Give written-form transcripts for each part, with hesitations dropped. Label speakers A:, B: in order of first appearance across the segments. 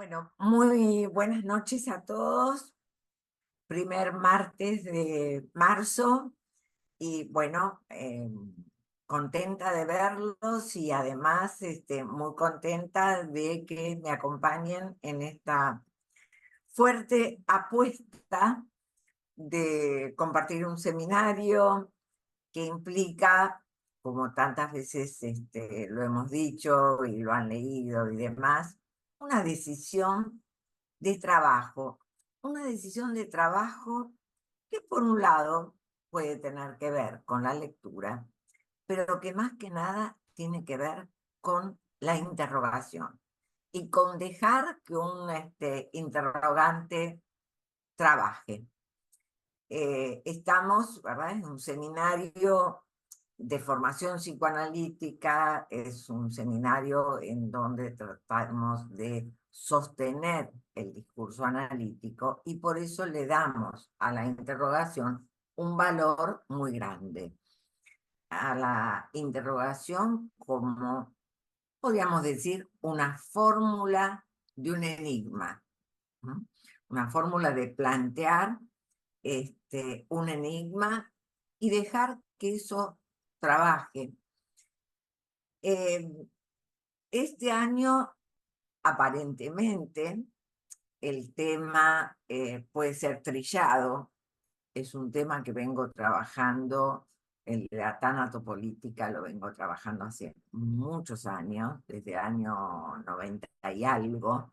A: Bueno, muy buenas noches a todos. Primer martes de marzo y bueno, contenta de verlos y además muy contenta de que me acompañen en esta fuerte apuesta de compartir un seminario que implica, como tantas veces lo hemos dicho y lo han leído y demás, una decisión de trabajo. Una decisión de trabajo que por un lado puede tener que ver con la lectura, pero que más que nada tiene que ver con la interrogación y con dejar que un interrogante trabaje. Estamos, ¿verdad?, en un seminario de formación psicoanalítica, es un seminario en donde tratamos de sostener el discurso analítico y por eso le damos a la interrogación un valor muy grande. A la interrogación como, podríamos decir, una fórmula de un enigma, ¿no? Una fórmula de plantear un enigma y dejar que eso trabaje. Este año, aparentemente, el tema puede ser trillado. Es un tema que vengo trabajando, la tanatopolítica lo vengo trabajando hace muchos años, desde el año 90 y algo.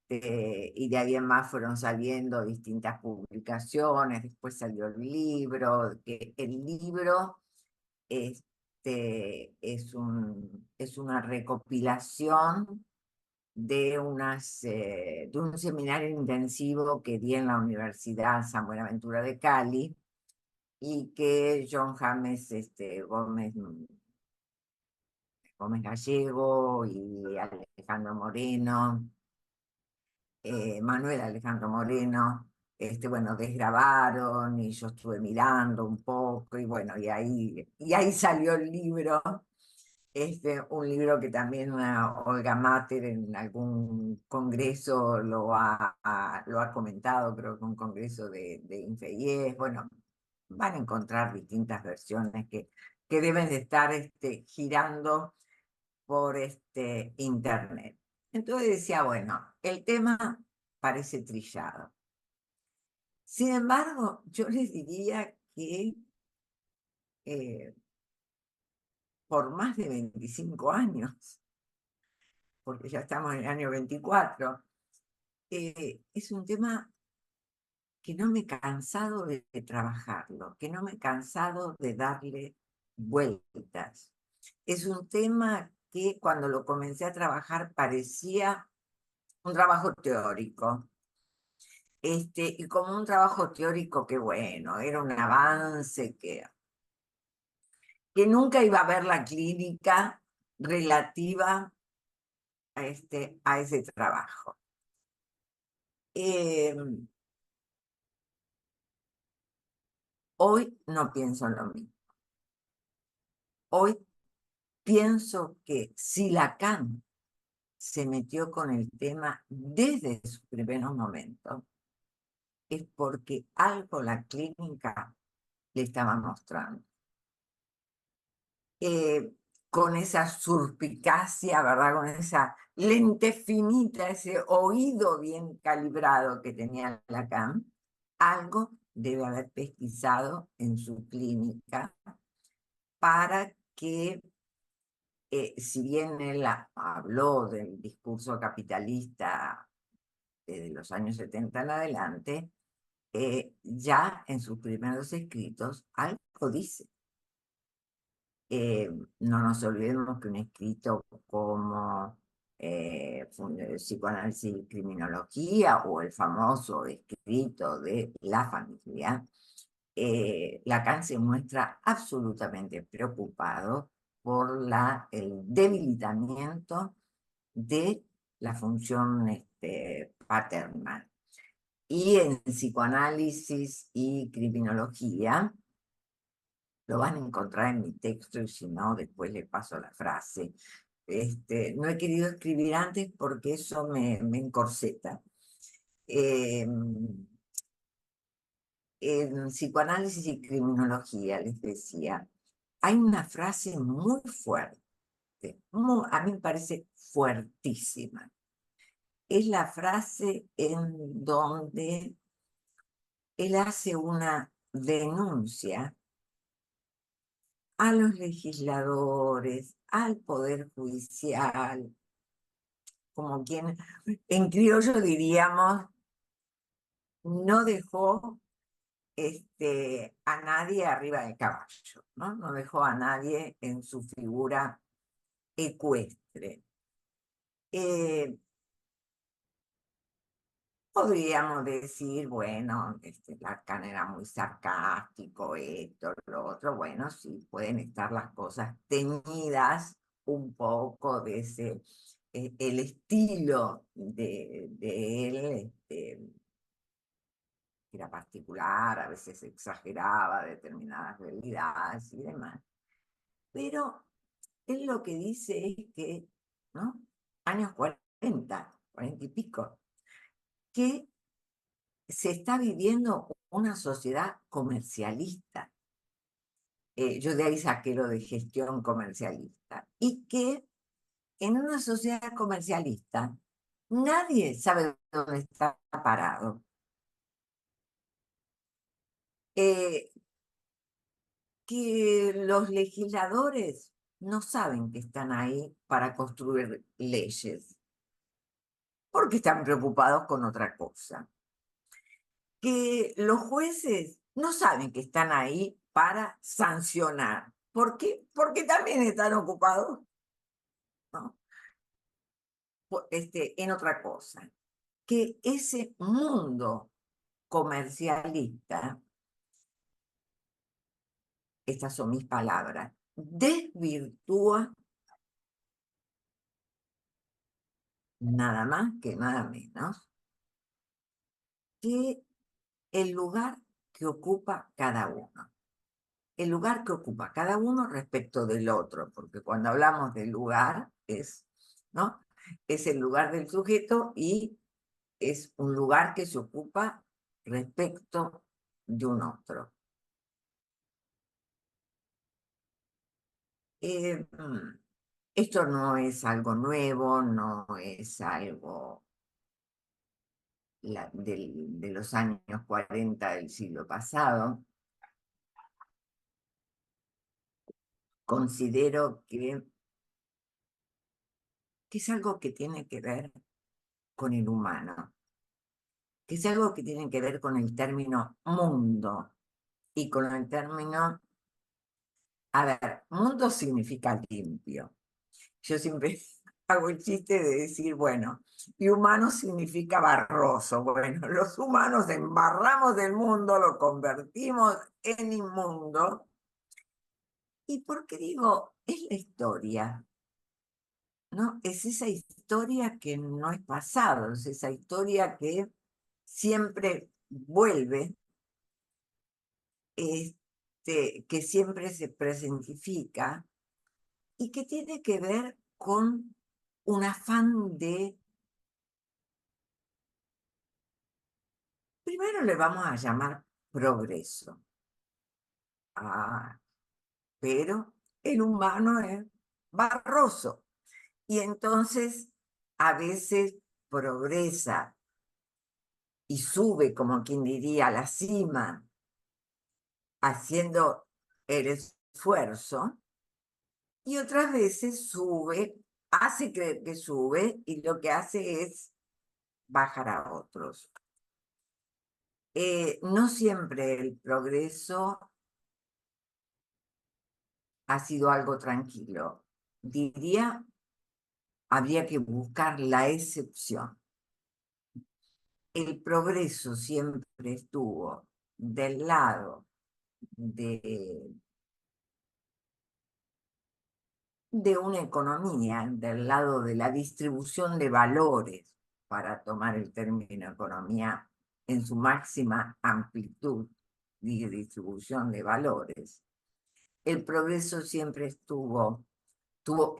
A: Y de ahí en más fueron saliendo distintas publicaciones, después salió el libro, que el libro es una recopilación de un seminario intensivo que di en la Universidad San Buenaventura de Cali y que John James Gómez Gallego y Alejandro Moreno, Manuel Alejandro Moreno, bueno, desgrabaron y yo estuve mirando un poco y bueno, y ahí salió el libro, un libro que también Olga Mater en algún congreso lo ha comentado, creo que un congreso de Infeyes. Bueno, van a encontrar distintas versiones que deben de estar girando por internet. Entonces decía, bueno, el tema parece trillado. Sin embargo, yo les diría que eh, por más de 25 años, porque ya estamos en el año 24, es un tema que no me he cansado de trabajarlo, que no me he cansado de darle vueltas. Es un tema que cuando lo comencé a trabajar parecía un trabajo teórico. Y como un trabajo teórico que, bueno, era un avance que nunca iba a ver la clínica relativa a ese trabajo. Eh, Hoy no pienso en lo mismo. Hoy pienso que si Lacan se metió con el tema desde sus primeros momentos, es porque algo la clínica le estaba mostrando. Con esa suspicacia, ¿verdad? Con esa lente finita, ese oído bien calibrado que tenía Lacan, algo debe haber pesquisado en su clínica para que, si bien él habló del discurso capitalista desde los años 70 en adelante, ya en sus primeros escritos algo dice. No nos olvidemos que un escrito como Psicoanálisis y Criminología o el famoso escrito de La familia, Lacan se muestra absolutamente preocupado por el debilitamiento de la función paterna. Y en Psicoanálisis y Criminología, lo van a encontrar en mi texto y si no, después le paso la frase. No he querido escribir antes porque eso me encorseta. Eh, en psicoanálisis y criminología, les decía, hay una frase muy fuerte, a mí me parece fuertísima. Es la frase en donde él hace una denuncia a los legisladores, al Poder Judicial, como quien en criollo diríamos, no dejó a nadie arriba del caballo, ¿no? No dejó a nadie en su figura ecuestre. Podríamos decir, bueno, Lacan era muy sarcástico, esto, lo otro, bueno, sí, pueden estar las cosas teñidas un poco de ese, el estilo de él, era particular, a veces exageraba determinadas realidades y demás, pero él lo que dice es que, ¿no? Años 40 y pico, que se está viviendo una sociedad comercialista. Yo de ahí saqué lo de gestión comercialista. Y que en una sociedad comercialista nadie sabe dónde está parado. Eh, que los legisladores no saben que están ahí para construir leyes, porque están preocupados con otra cosa. Que los jueces no saben que están ahí para sancionar. ¿Por qué? Porque también están ocupados, ¿no? En otra cosa. Que ese mundo comercialista, estas son mis palabras, desvirtúa nada más que nada menos que el lugar que ocupa cada uno. El lugar que ocupa cada uno respecto del otro, porque cuando hablamos del lugar es, ¿no? Es el lugar del sujeto y es un lugar que se ocupa respecto de un otro. Esto no es algo nuevo, no es algo de los años 40 del siglo pasado. Considero que es algo que tiene que ver con el humano, que es algo que tiene que ver con el término mundo y con el término, a ver, mundo significa limpio. Yo siempre hago el chiste de decir, bueno, y humano significa barroso. Bueno, los humanos embarramos del mundo, lo convertimos en inmundo. ¿Y por qué digo? Es la historia, ¿no? Es esa historia que no es pasado, es esa historia que siempre vuelve, que siempre se presentifica y que tiene que ver con un afán de, primero le vamos a llamar progreso. Ah, pero el humano es barroso y entonces a veces progresa y sube, como quien diría, a la cima, haciendo el esfuerzo, y otras veces sube, hace creer que sube y lo que hace es bajar a otros. No siempre el progreso ha sido algo tranquilo. Diría, habría que buscar la excepción. El progreso siempre estuvo del lado de una economía, del lado de la distribución de valores, para tomar el término economía en su máxima amplitud y distribución de valores. El progreso siempre estuvo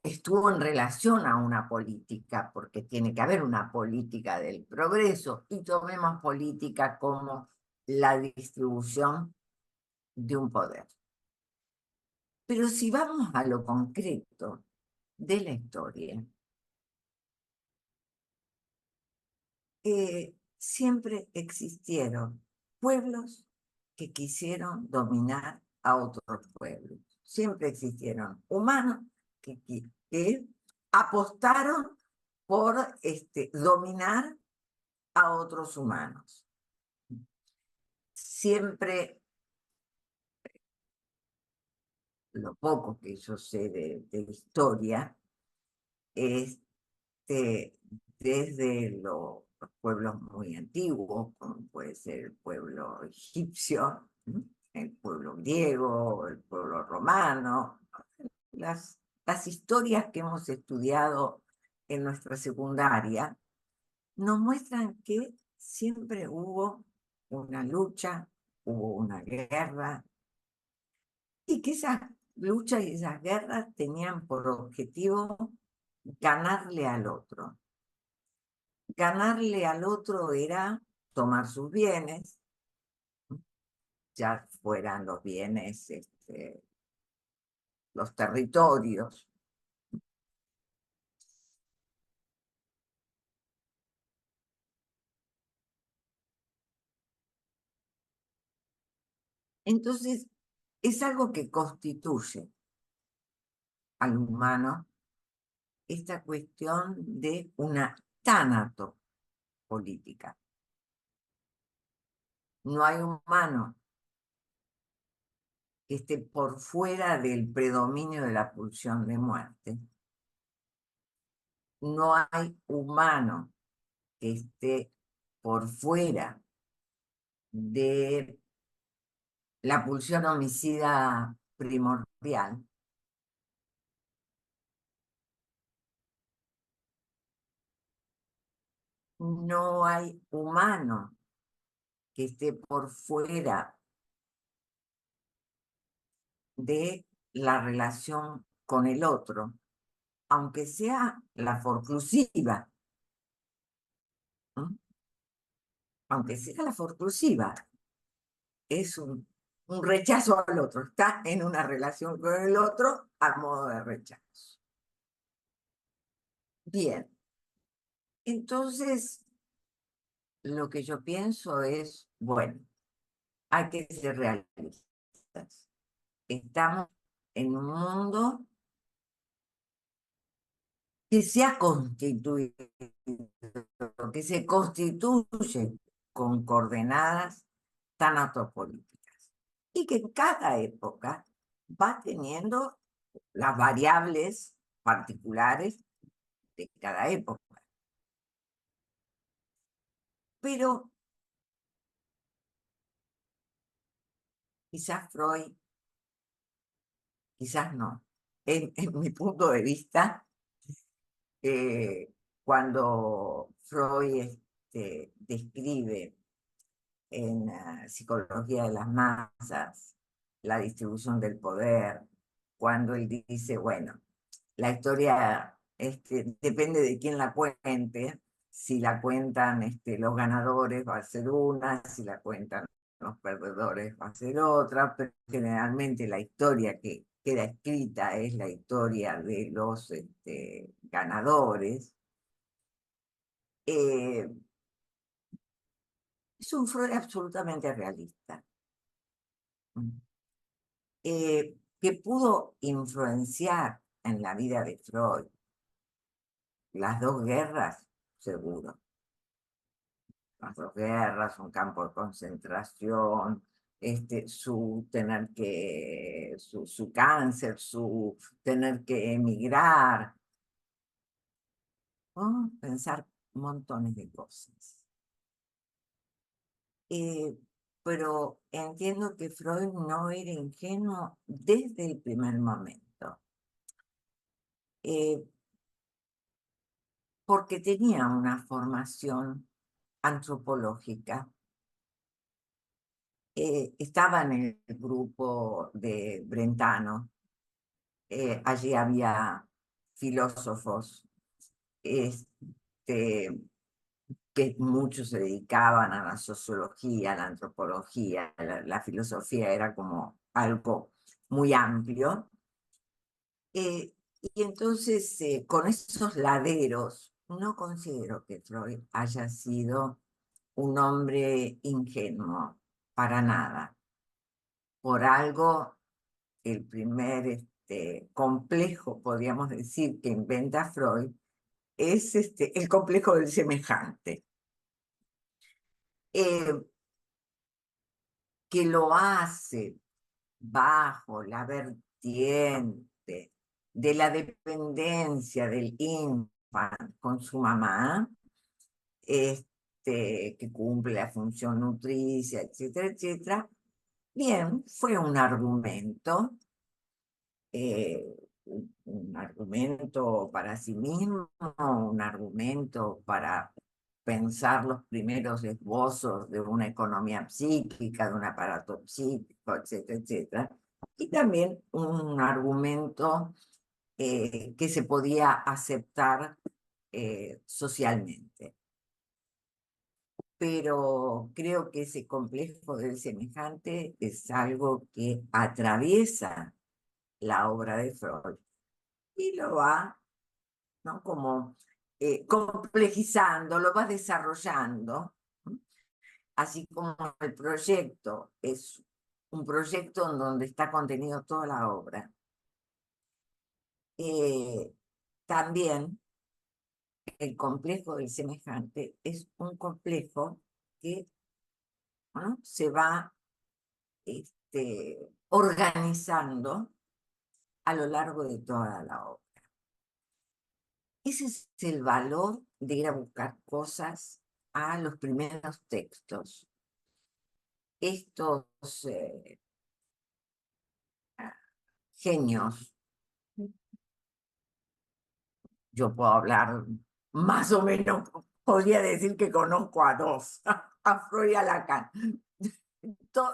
A: estuvo en relación a una política, porque tiene que haber una política del progreso, y tomemos política como la distribución de un poder. Pero si vamos a lo concreto de la historia, siempre existieron pueblos que quisieron dominar a otros pueblos. Siempre existieron humanos que apostaron por dominar a otros humanos. Siempre, lo poco que yo sé de historia, este, desde los pueblos muy antiguos, como puede ser el pueblo egipcio, el pueblo griego, el pueblo romano, las historias que hemos estudiado en nuestra secundaria, nos muestran que siempre hubo una lucha, hubo una guerra, y que esas luchas y esas guerras tenían por objetivo ganarle al otro. Ganarle al otro era tomar sus bienes, ya fueran los bienes, los territorios. Entonces, es algo que constituye al humano esta cuestión de una tanatopolítica. No hay humano que esté por fuera del predominio de la pulsión de muerte. No hay humano que esté por fuera de la pulsión homicida primordial. No hay humano que esté por fuera de la relación con el otro, aunque sea la forclusiva. ¿Mm? Aunque sea la forclusiva, es un rechazo al otro, está en una relación con el otro a modo de rechazo. Bien, entonces lo que yo pienso es, bueno, hay que ser realistas. Estamos en un mundo que se ha constituido, que se constituye con coordenadas tanatopolíticas y que en cada época va teniendo las variables particulares de cada época. Pero quizás Freud, quizás no. En mi punto de vista, cuando Freud describe en la psicología de las masas la distribución del poder, cuando él dice, bueno, la historia depende de quién la cuente, si la cuentan los ganadores va a ser una, si la cuentan los perdedores va a ser otra, pero generalmente la historia que queda escrita es la historia de los ganadores. Eh, es un Freud absolutamente realista, que pudo influenciar en la vida de Freud las dos guerras, seguro. Las dos guerras, un campo de concentración, su cáncer, su tener que emigrar, ¿no? Pensar montones de cosas. Pero entiendo que Freud no era ingenuo desde el primer momento, eh, porque tenía una formación antropológica. Estaba en el grupo de Brentano. Allí había filósofos que muchos se dedicaban a la sociología, a la antropología, la filosofía era como algo muy amplio. Y entonces, con esos laderos, no considero que Freud haya sido un hombre ingenuo, para nada. Por algo, el primer complejo, podríamos decir, que inventa Freud es el complejo del semejante, eh, que lo hace bajo la vertiente de la dependencia del infante con su mamá, que cumple la función nutricia, etcétera, etcétera. Bien, fue un argumento, eh, un argumento para sí mismo, un argumento para pensar los primeros esbozos de una economía psíquica, de un aparato psíquico, etcétera, etcétera. Y también un argumento que se podía aceptar socialmente. Pero creo que ese complejo del semejante es algo que atraviesa la obra de Freud y lo va, ¿no? Como complejizando, lo va desarrollando, ¿no? Así como el proyecto es un proyecto en donde está contenido toda la obra. También el complejo del semejante es un complejo que, ¿no?, se va organizando a lo largo de toda la obra. Ese es el valor de ir a buscar cosas a los primeros textos. Estos genios, yo puedo hablar más o menos, podría decir que conozco a dos, a Freud y a Lacan.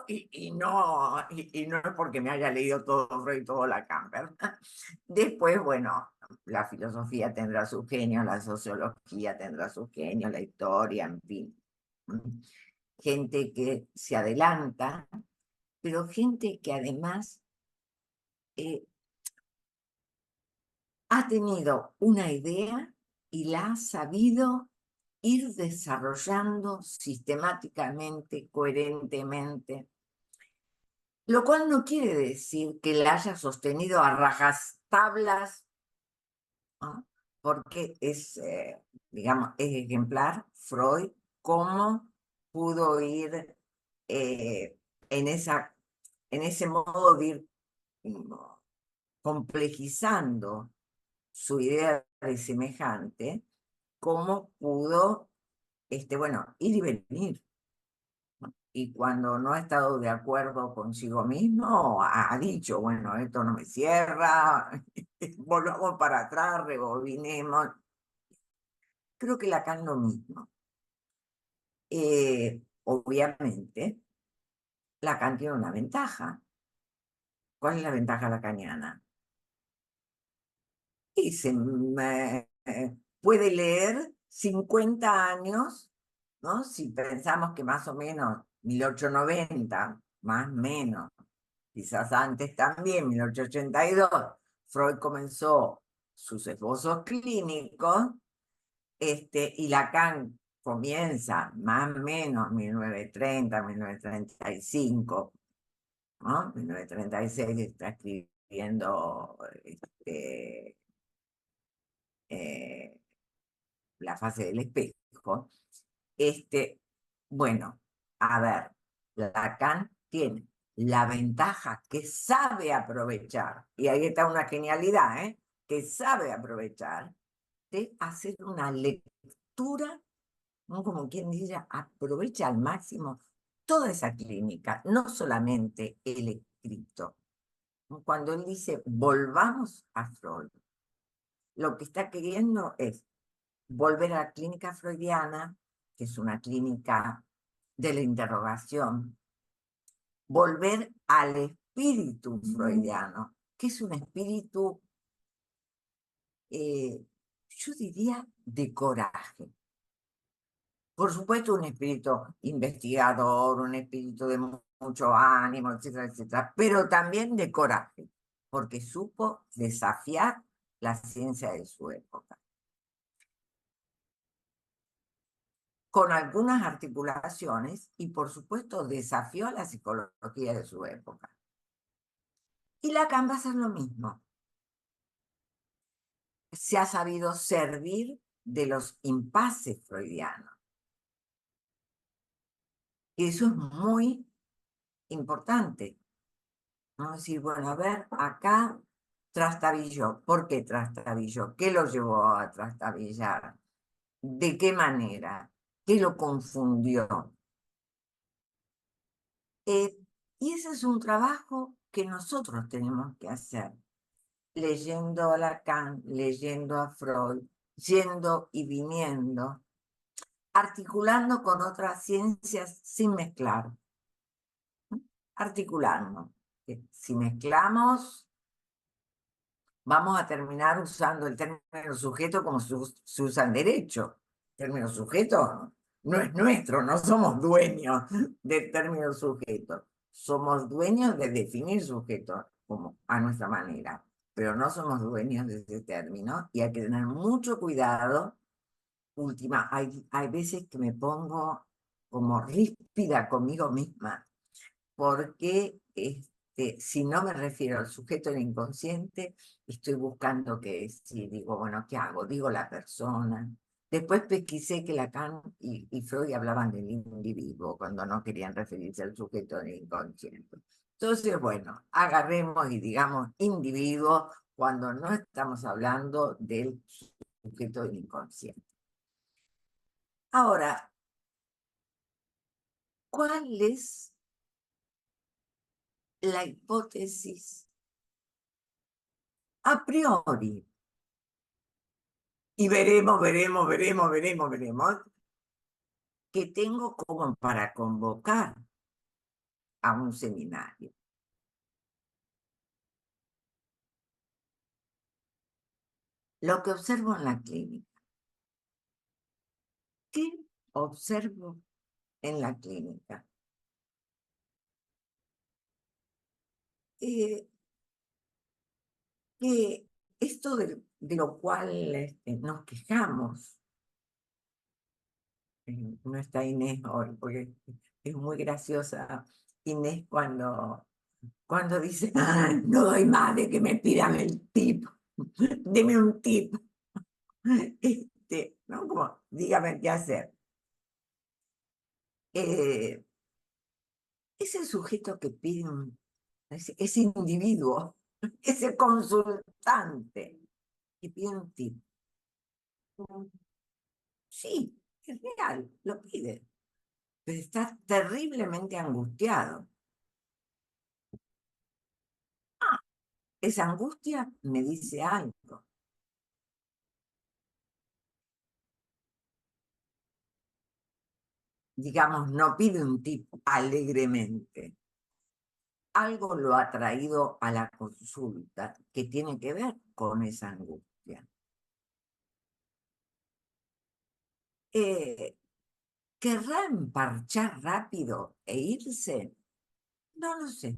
A: Y no es porque me haya leído todo Freud y todo Lacan, ¿verdad? Después, bueno, la filosofía tendrá su genio, la sociología tendrá su genio, la historia, en fin. Gente que se adelanta, pero gente que además ha tenido una idea y la ha sabido ir desarrollando sistemáticamente, coherentemente, lo cual no quiere decir que la haya sostenido a rajatablas, ¿no? Porque es, digamos, es ejemplar Freud cómo pudo ir eh, en ese modo de ir complejizando su idea de semejante, cómo pudo, bueno, ir y venir. Y cuando no ha estado de acuerdo consigo mismo, ha dicho, bueno, esto no me cierra, volvamos para atrás, rebobinemos. Creo que Lacan lo mismo. Obviamente, Lacan tiene una ventaja. ¿Cuál es la ventaja lacaniana? Y se puede leer 50 años, ¿no? Si pensamos que más o menos 1890, más o menos, quizás antes también, 1882, Freud comenzó sus esbozos clínicos, y Lacan comienza más o menos 1930, 1935, ¿no? 1936 está escribiendo eh, La fase del espejo. Bueno, a ver, Lacan tiene la ventaja que sabe aprovechar, y ahí está una genialidad, que sabe aprovechar, de hacer una lectura, ¿no? Como quien dice, aprovecha al máximo toda esa clínica, no solamente el escrito. Cuando él dice, volvamos a Freud, lo que está queriendo es volver a la clínica freudiana, que es una clínica de la interrogación, volver al espíritu freudiano, que es un espíritu yo diría de coraje. Por supuesto, un espíritu investigador, un espíritu de mucho ánimo, etcétera, etcétera, pero también de coraje, porque supo desafiar la ciencia de su época, con algunas articulaciones y, por supuesto, desafió la psicología de su época. Y Lacan va a hacer lo mismo. Se ha sabido servir de los impases freudianos. Y eso es muy importante. Vamos a decir, bueno, a ver, acá trastabilló. ¿Por qué trastabilló? ¿Qué lo llevó a trastabillar? ¿De qué manera? ¿Qué lo confundió? Y ese es un trabajo que nosotros tenemos que hacer, leyendo a Lacan, leyendo a Freud, yendo y viniendo, articulando con otras ciencias sin mezclar, articulando. Si mezclamos, vamos a terminar usando el término sujeto como se usa en derecho. El término sujeto no es nuestro, no somos dueños del término sujeto. Somos dueños de definir sujeto como a nuestra manera, pero no somos dueños de ese término y hay que tener mucho cuidado. Hay veces que me pongo como ríspida conmigo misma, porque si no me refiero al sujeto del inconsciente, estoy buscando qué decir. Digo, bueno, ¿qué hago? Digo la persona. Después pesquisé que Lacan y Freud hablaban del individuo cuando no querían referirse al sujeto del inconsciente. Entonces, bueno, agarremos y digamos individuo cuando no estamos hablando del sujeto del inconsciente. Ahora, ¿cuál es la hipótesis a priori? Y veremos, que tengo como para convocar a un seminario. Lo que observo en la clínica. ¿Qué observo en la clínica? Eh, que esto de lo cual nos quejamos, no está Inés hoy, porque es muy graciosa Inés cuando dice, "Ah, no doy más de que me pidan el tip, deme un tip". ¿No? Como, dígame qué hacer. Eh, ese sujeto que pide ese individuo, ese consultante que pide un tip, sí, es real, lo pide, pero está terriblemente angustiado. Esa angustia me dice algo. Digamos, no pide un tip alegremente. Algo lo ha traído a la consulta que tiene que ver con esa angustia. ¿Querrá emparchar rápido e irse? No lo sé,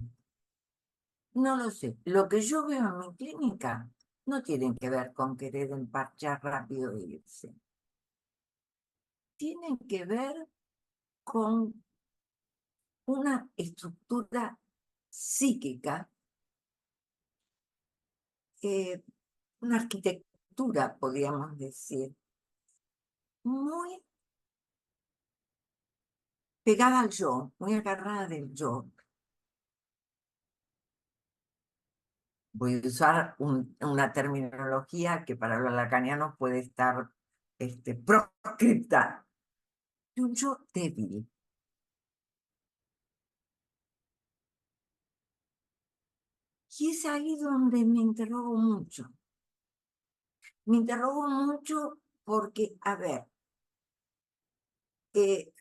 A: no lo sé. Lo que yo veo en mi clínica no tiene que ver con querer emparchar rápido e irse. Tiene que ver con una estructura psíquica, una arquitectura, podríamos decir, muy pegada al yo, muy agarrada del yo. Voy a usar una terminología que para los lacanianos puede estar proscripta. Un yo débil. Y es ahí donde me interrogo mucho. Me interrogo mucho porque, a ver,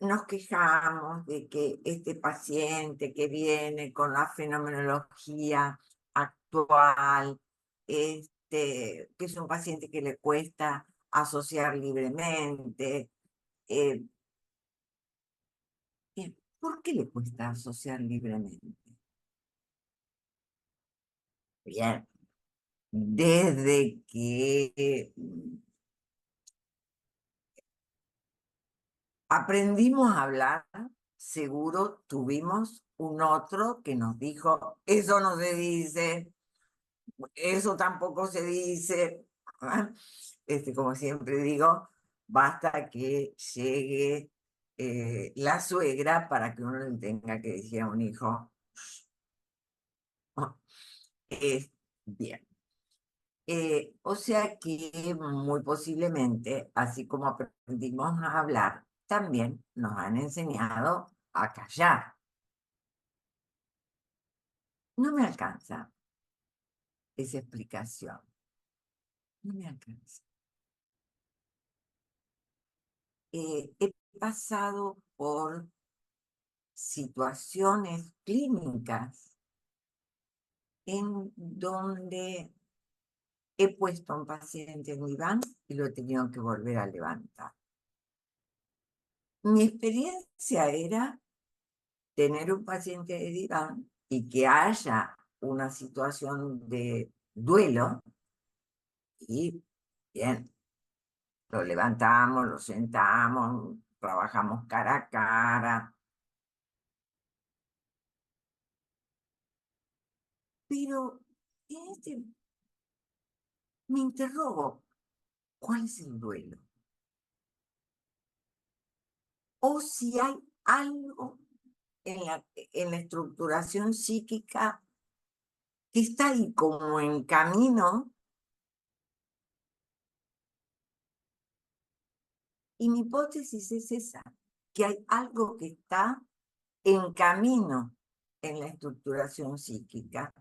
A: nos quejamos de que este paciente que viene con la fenomenología actual que es un paciente que le cuesta asociar libremente. Eh, ¿Por qué le cuesta asociar libremente? Bien, desde que aprendimos a hablar, seguro tuvimos un otro que nos dijo, eso no se dice, eso tampoco se dice. ¿Ah? Como siempre digo, basta que llegue la suegra para que uno le tenga que decir a un hijo. "Oh, bien. O sea que muy posiblemente, así como aprendimos a hablar, también nos han enseñado a callar. No me alcanza esa explicación, no me alcanza. He pasado por situaciones clínicas en donde he puesto a un paciente en diván y lo he tenido que volver a levantar. Mi experiencia era tener un paciente de diván y que haya una situación de duelo y bien, lo levantamos, lo sentamos, trabajamos cara a cara, pero me interrogo, ¿cuál es el duelo? O si hay algo en la estructuración psíquica que está ahí como en camino, y mi hipótesis es esa, que hay algo que está en camino en la estructuración psíquica,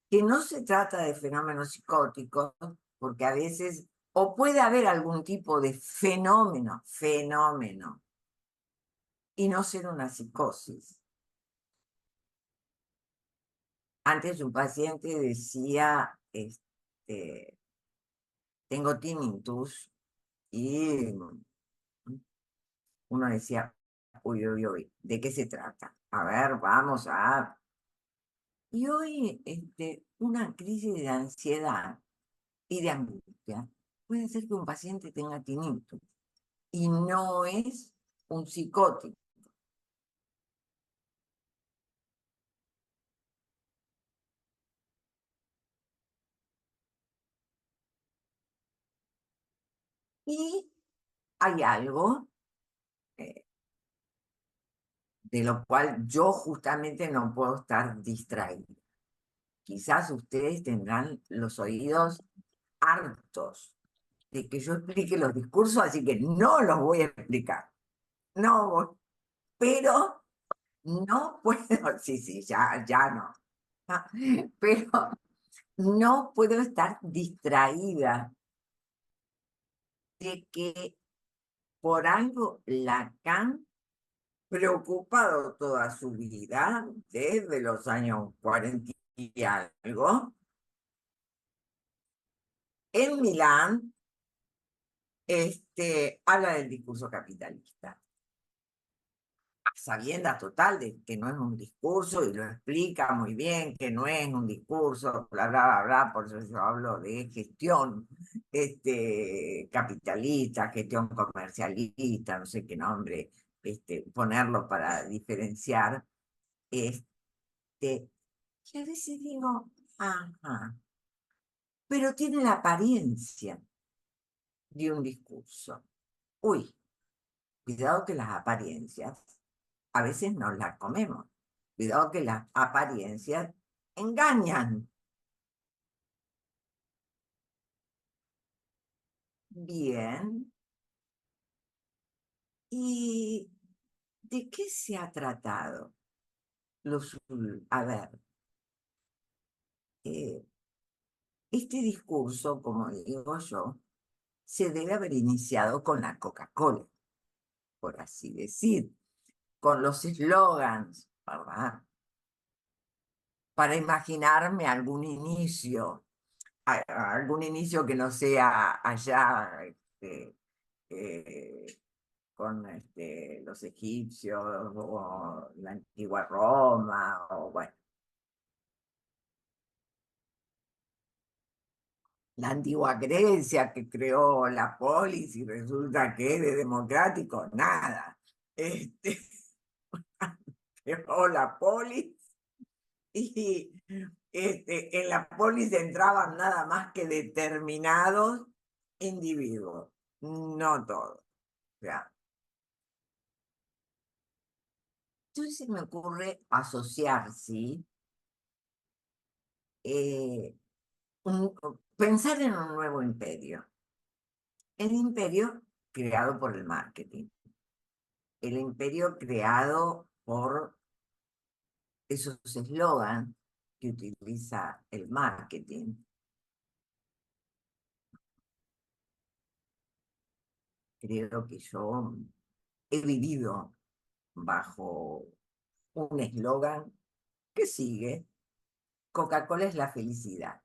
A: que no se trata de fenómenos psicóticos, porque a veces, o puede haber algún tipo de fenómeno, y no ser una psicosis. Antes un paciente decía, tengo tinnitus, y uno decía, uy, uy, uy, ¿de qué se trata? A ver, vamos a... Y hoy una crisis de ansiedad y de angustia puede ser que un paciente tenga tinnitus y no es un psicótico. Y hay algo eh, de lo cual yo justamente no puedo estar distraído. Quizás ustedes tendrán los oídos hartos de que yo explique los discursos, así que no los voy a explicar. No voy, pero no puedo, sí, sí, ya no. Ah, pero no puedo estar distraída de que por algo Lacan, preocupado toda su vida, desde los años 40 y algo, en Milán, habla del discurso capitalista. Sabienda total de que no es un discurso y lo explica muy bien que no es un discurso, bla, bla, bla, bla, por eso yo hablo de gestión capitalista, gestión comercialista, no sé qué nombre ponerlo para diferenciar. Y a veces digo, ajá, pero tiene la apariencia de un discurso. Uy, cuidado que las apariencias a veces nos las comemos. Cuidado que las apariencias engañan. Bien. ¿Y de qué se ha tratado? A ver, eh, este discurso, como digo yo, se debe haber iniciado con la Coca-Cola, por así decir, con los eslogans, ¿verdad? Para imaginarme algún inicio. algún inicio que no sea allá eh, con los egipcios o la antigua Roma, o bueno, la antigua Grecia que creó la polis y resulta que es de democrático, nada. Este, creó la polis y en la polis entraban nada más que determinados individuos, no todos. O sea, entonces se me ocurre asociar, ¿sí? Eh, pensar en un nuevo imperio. El imperio creado por el marketing. El imperio creado por esos eslogans que utiliza el marketing. Creo que yo he vivido bajo un eslogan que sigue: Coca-Cola es la felicidad.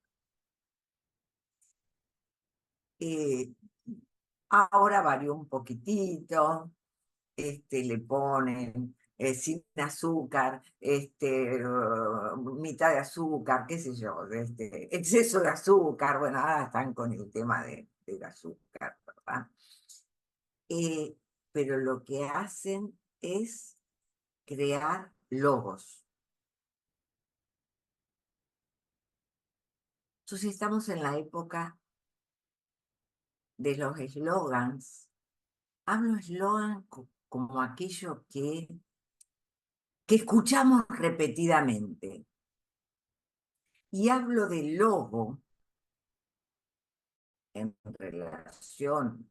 A: Eh, Ahora varió un poquitito, le ponen sin azúcar, mitad de azúcar, qué sé yo, exceso de azúcar. Bueno, ahora están con el tema del azúcar, ¿verdad? Eh, pero lo que hacen es crear logos. Entonces estamos en la época de los eslogans. Hablo eslogan como aquello que escuchamos repetidamente. Y hablo de logo en relación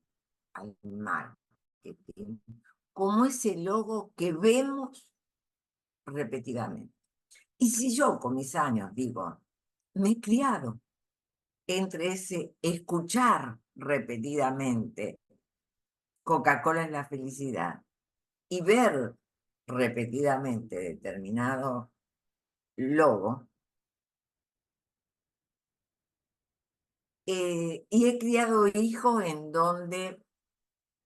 A: al marketing como ese logo que vemos repetidamente. Y si yo con mis años digo, me he criado entre ese escuchar repetidamente Coca-Cola es la felicidad y ver repetidamente determinado logo, y he criado hijos en donde,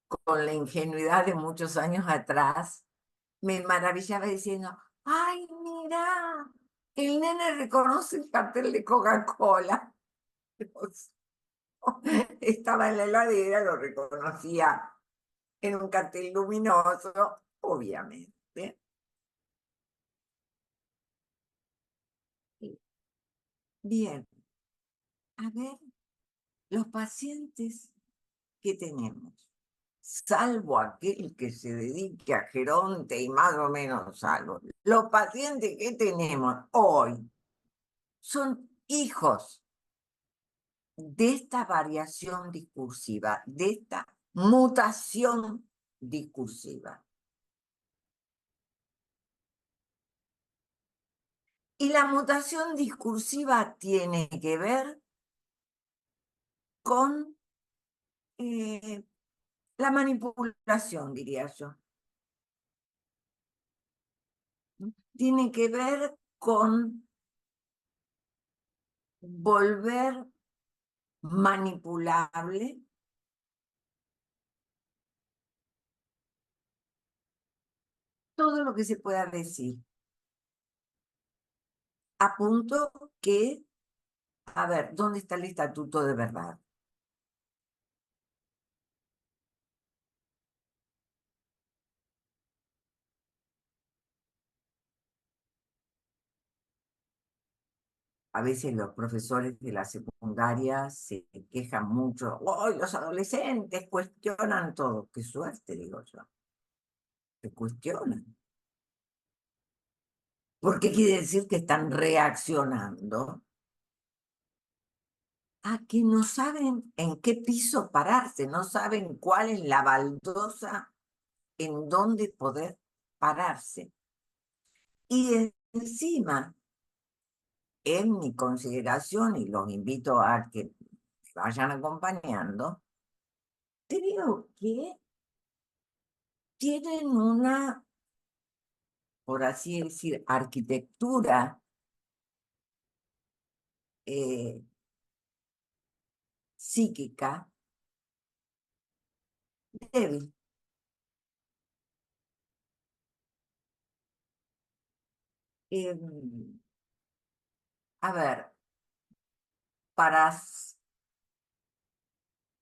A: con la ingenuidad de muchos años atrás, me maravillaba diciendo, ay, mira, el nene reconoce el cartel de Coca-Cola. Estaba en la heladera, lo reconocía en un cartel luminoso, obviamente. Bien, a ver, los pacientes que tenemos, salvo aquel que se dedique a Geronte y más o menos algo, los pacientes que tenemos hoy son hijos de esta variación discursiva, de esta mutación discursiva. Y la mutación discursiva tiene que ver con la manipulación, diría yo. Tiene que ver con volver manipulable todo lo que se pueda decir, a punto que, a ver, ¿dónde está el estatuto de verdad? A veces los profesores de la secundaria se quejan mucho, ¡oh, los adolescentes cuestionan todo! ¡Qué suerte, digo yo! Que cuestionan. Porque quiere decir que están reaccionando a que no saben en qué piso pararse, no saben cuál es la baldosa en donde poder pararse. Y encima, en mi consideración, y los invito a que vayan acompañando, creo que tienen una, por así decir, arquitectura psíquica débil. Em, a ver, para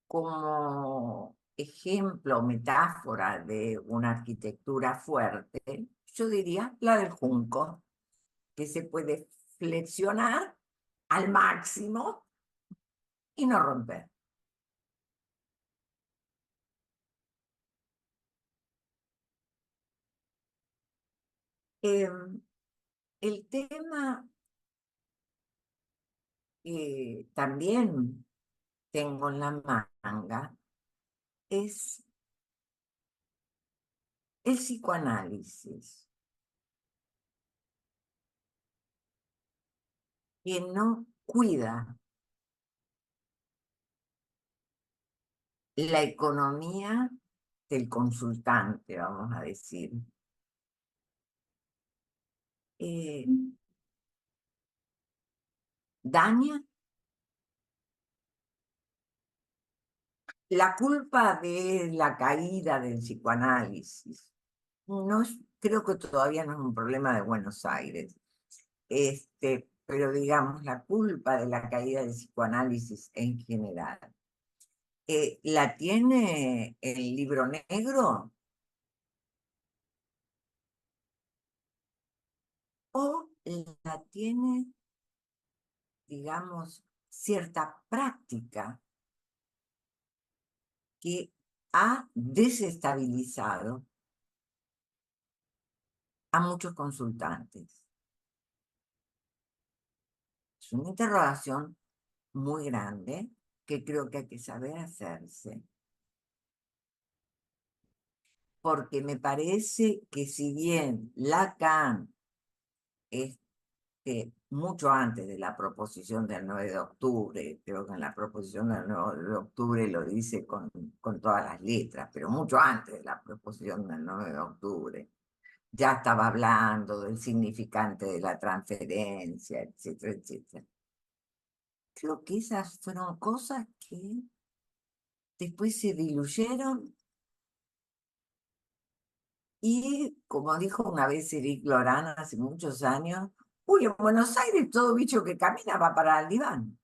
A: como ejemplo, metáfora de una arquitectura fuerte, yo diría la del junco, que se puede flexionar al máximo y no romper. Em, el tema que también tengo en la manga es el psicoanálisis, que no cuida la economía del consultante, vamos a decir. Eh, daña la culpa de la caída del psicoanálisis. No es, creo que todavía no es un problema de Buenos Aires, pero digamos, la culpa de la caída del psicoanálisis en general. ¿La tiene el libro negro o la tiene, digamos, cierta práctica que ha desestabilizado a muchos consultantes? Es una interrogación muy grande que creo que hay que saber hacerse, porque me parece que si bien Lacan, mucho antes de la proposición del 9 de octubre, creo que en la proposición del 9 de octubre lo dice con todas las letras, pero mucho antes de la proposición del 9 de octubre, ya estaba hablando del significante de la transferencia, etcétera, etcétera. Creo que esas fueron cosas que después se diluyeron y, como dijo una vez Eric Lorán hace muchos años, uy, en Buenos Aires todo bicho que camina va para el diván.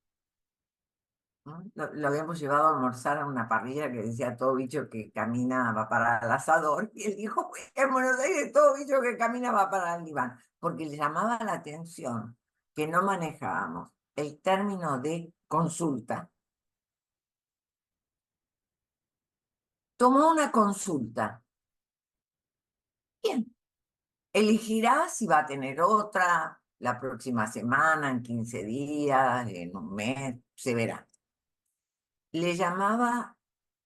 A: ¿No? Lo habíamos llevado a almorzar a una parrilla que decía todo bicho que camina va para el asador, y él dijo, "Uy, en Buenos Aires todo bicho que camina va para el diván", porque le llamaba la atención que no manejábamos el término de consulta. Tomó una consulta. Bien, elegirá si va a tener otra la próxima semana, en 15 días, en un mes, se verá. Le llamaba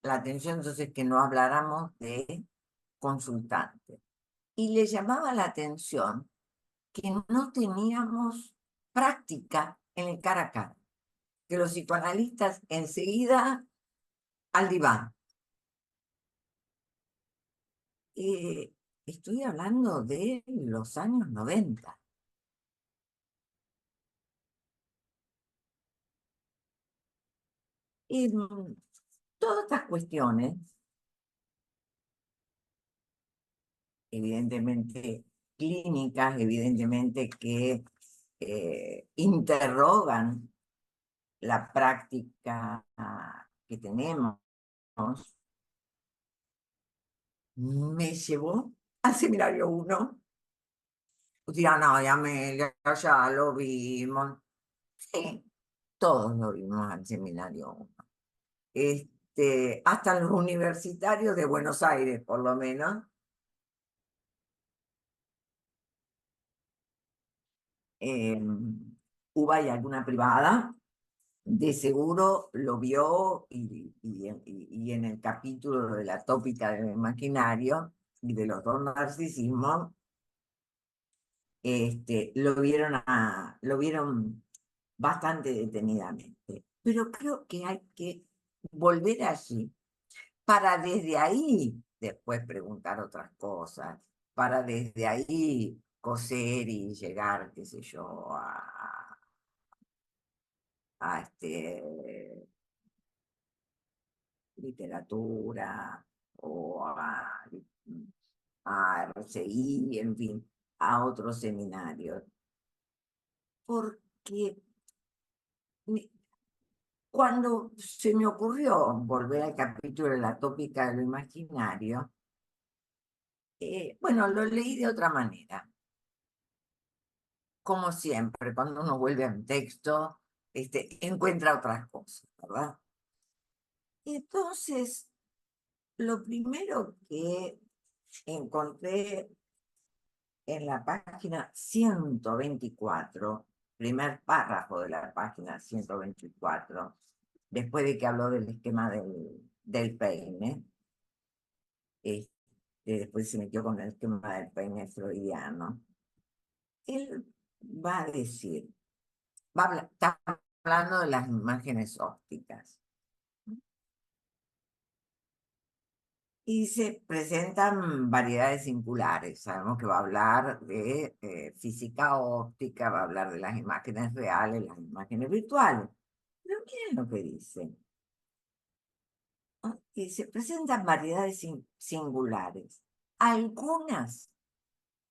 A: la atención entonces que no habláramos de consultante. Y le llamaba la atención que no teníamos práctica en el cara a cara, que los psicoanalistas enseguida al diván. Eh, Estoy hablando de los años 90. Y todas estas cuestiones, evidentemente clínicas, evidentemente que interrogan la práctica que tenemos, me llevó al seminario 1. Dirán, no, ya lo vimos. Sí, todos lo vimos al seminario 1. Hasta los universitarios de Buenos Aires, por lo menos. Eh, Hubo hay alguna privada, de seguro lo vio y en el capítulo de la tópica del maquinario y de los dos narcisismos, lo vieron bastante detenidamente. Pero creo que hay que volver allí para desde ahí después preguntar otras cosas, para desde ahí coser y llegar, qué sé yo, a literatura o a RCI, en fin, a otros seminarios. Porque cuando se me ocurrió volver al capítulo de la tópica de lo imaginario, bueno, lo leí de otra manera. Como siempre, cuando uno vuelve a un texto, encuentra otras cosas, ¿verdad? Entonces, lo primero que encontré en la página 124, primer párrafo de la página 124, después de que habló del esquema del peine, después se metió con el esquema del peine freudiano, él va a decir, está hablando de las imágenes ópticas. Y se presentan variedades singulares. Sabemos que va a hablar de física óptica, va a hablar de las imágenes reales, las imágenes virtuales. Pero miren lo que dice. ¿No? Y se presentan variedades singulares. Algunas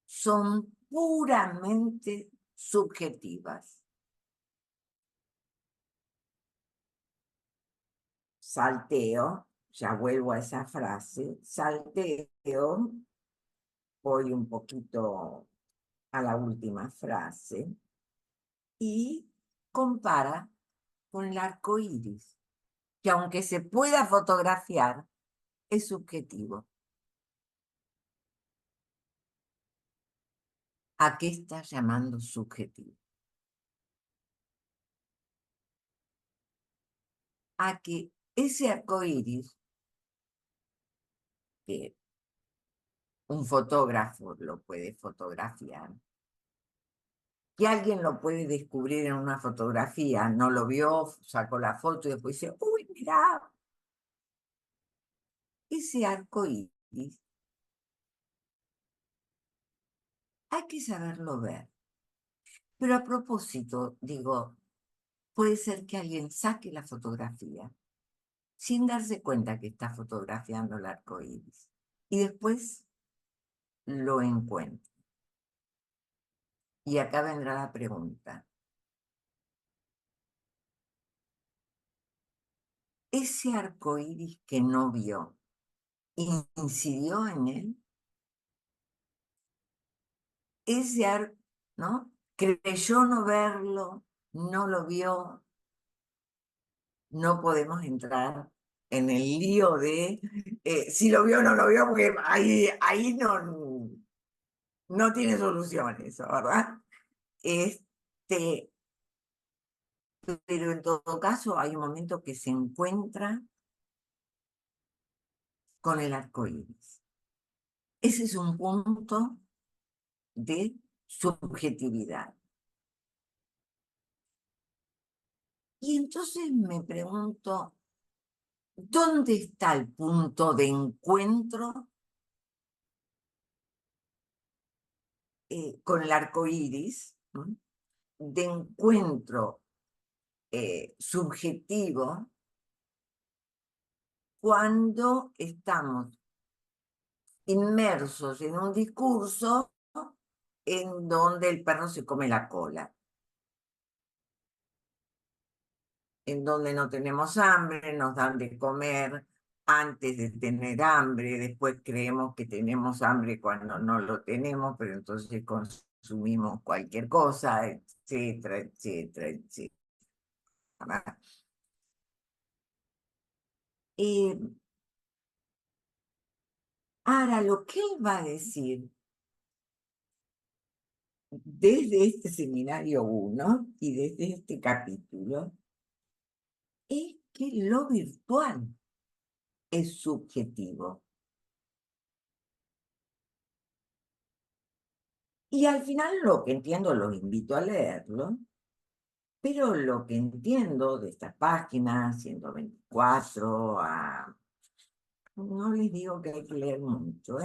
A: son puramente subjetivas. Salteo, ya vuelvo a esa frase, salteo, voy un poquito a la última frase y compara con el arco iris, que aunque se pueda fotografiar, es subjetivo. ¿A qué está llamando subjetivo? A que ese arco iris, que un fotógrafo lo puede fotografiar, que alguien lo puede descubrir en una fotografía, no lo vio, sacó la foto y después dice, uy, mirá, ese arco iris hay que saberlo ver. Pero a propósito, digo, puede ser que alguien saque la fotografía sin darse cuenta que está fotografiando el arco iris y después lo encuentra. Y acá vendrá la pregunta. ¿Ese arco iris que no vio incidió en él? Ese arco, ¿no? Creyó no verlo, no lo vio. No podemos entrar en el lío de si lo vio o no lo vio, porque ahí no tiene solución eso, ¿verdad? Este, pero en todo caso hay un momento que se encuentra con el arco iris. Ese es un punto de subjetividad. Y entonces me pregunto, ¿dónde está el punto de encuentro con el arco iris? ¿No? De encuentro subjetivo cuando estamos inmersos en un discurso en donde el perro se come la cola, en donde no tenemos hambre, nos dan de comer antes de tener hambre, después creemos que tenemos hambre cuando no lo tenemos, pero entonces consumimos cualquier cosa, etcétera, etcétera, etcétera. Ahora, lo que él va a decir desde este seminario 1 y desde este capítulo es que lo virtual es subjetivo. Y al final lo que entiendo, los invito a leerlo, pero lo que entiendo de esta página 124 no les digo que hay que leer mucho,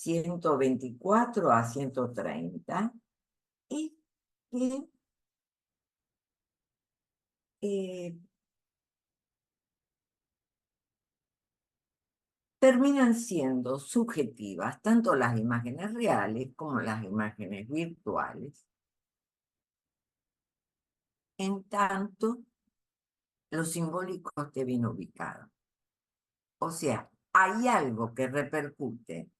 A: 124 a 130, es que eh, terminan siendo subjetivas, tanto las imágenes reales como las imágenes virtuales, en tanto lo simbólico esté bien ubicado. O sea, hay algo que repercute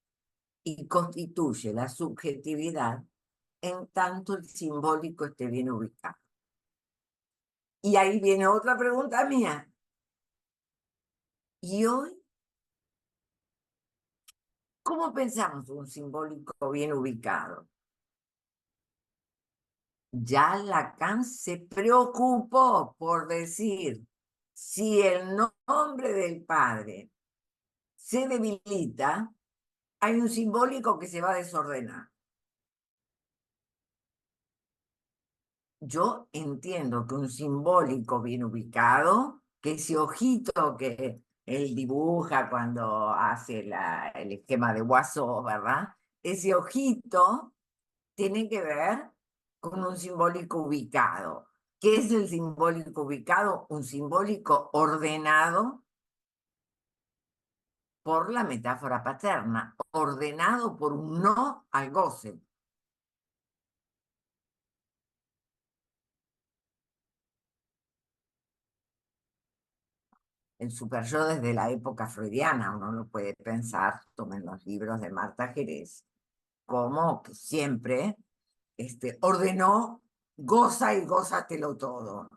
A: y constituye la subjetividad en tanto el simbólico esté bien ubicado. Y ahí viene otra pregunta mía. ¿Y hoy cómo pensamos un simbólico bien ubicado? Ya Lacan se preocupó por decir, si el nombre del padre se debilita, hay un simbólico que se va a desordenar. Yo entiendo que un simbólico bien ubicado, que ese ojito que él dibuja cuando hace el esquema de Guasó, ¿verdad? Ese ojito tiene que ver con un simbólico ubicado. ¿Qué es el simbólico ubicado? Un simbólico ordenado por la metáfora paterna, ordenado por un no al goce. El superyo desde la época freudiana, uno lo puede pensar, tomen los libros de Marta Jerez, como que siempre ordenó, goza y gózatelo todo.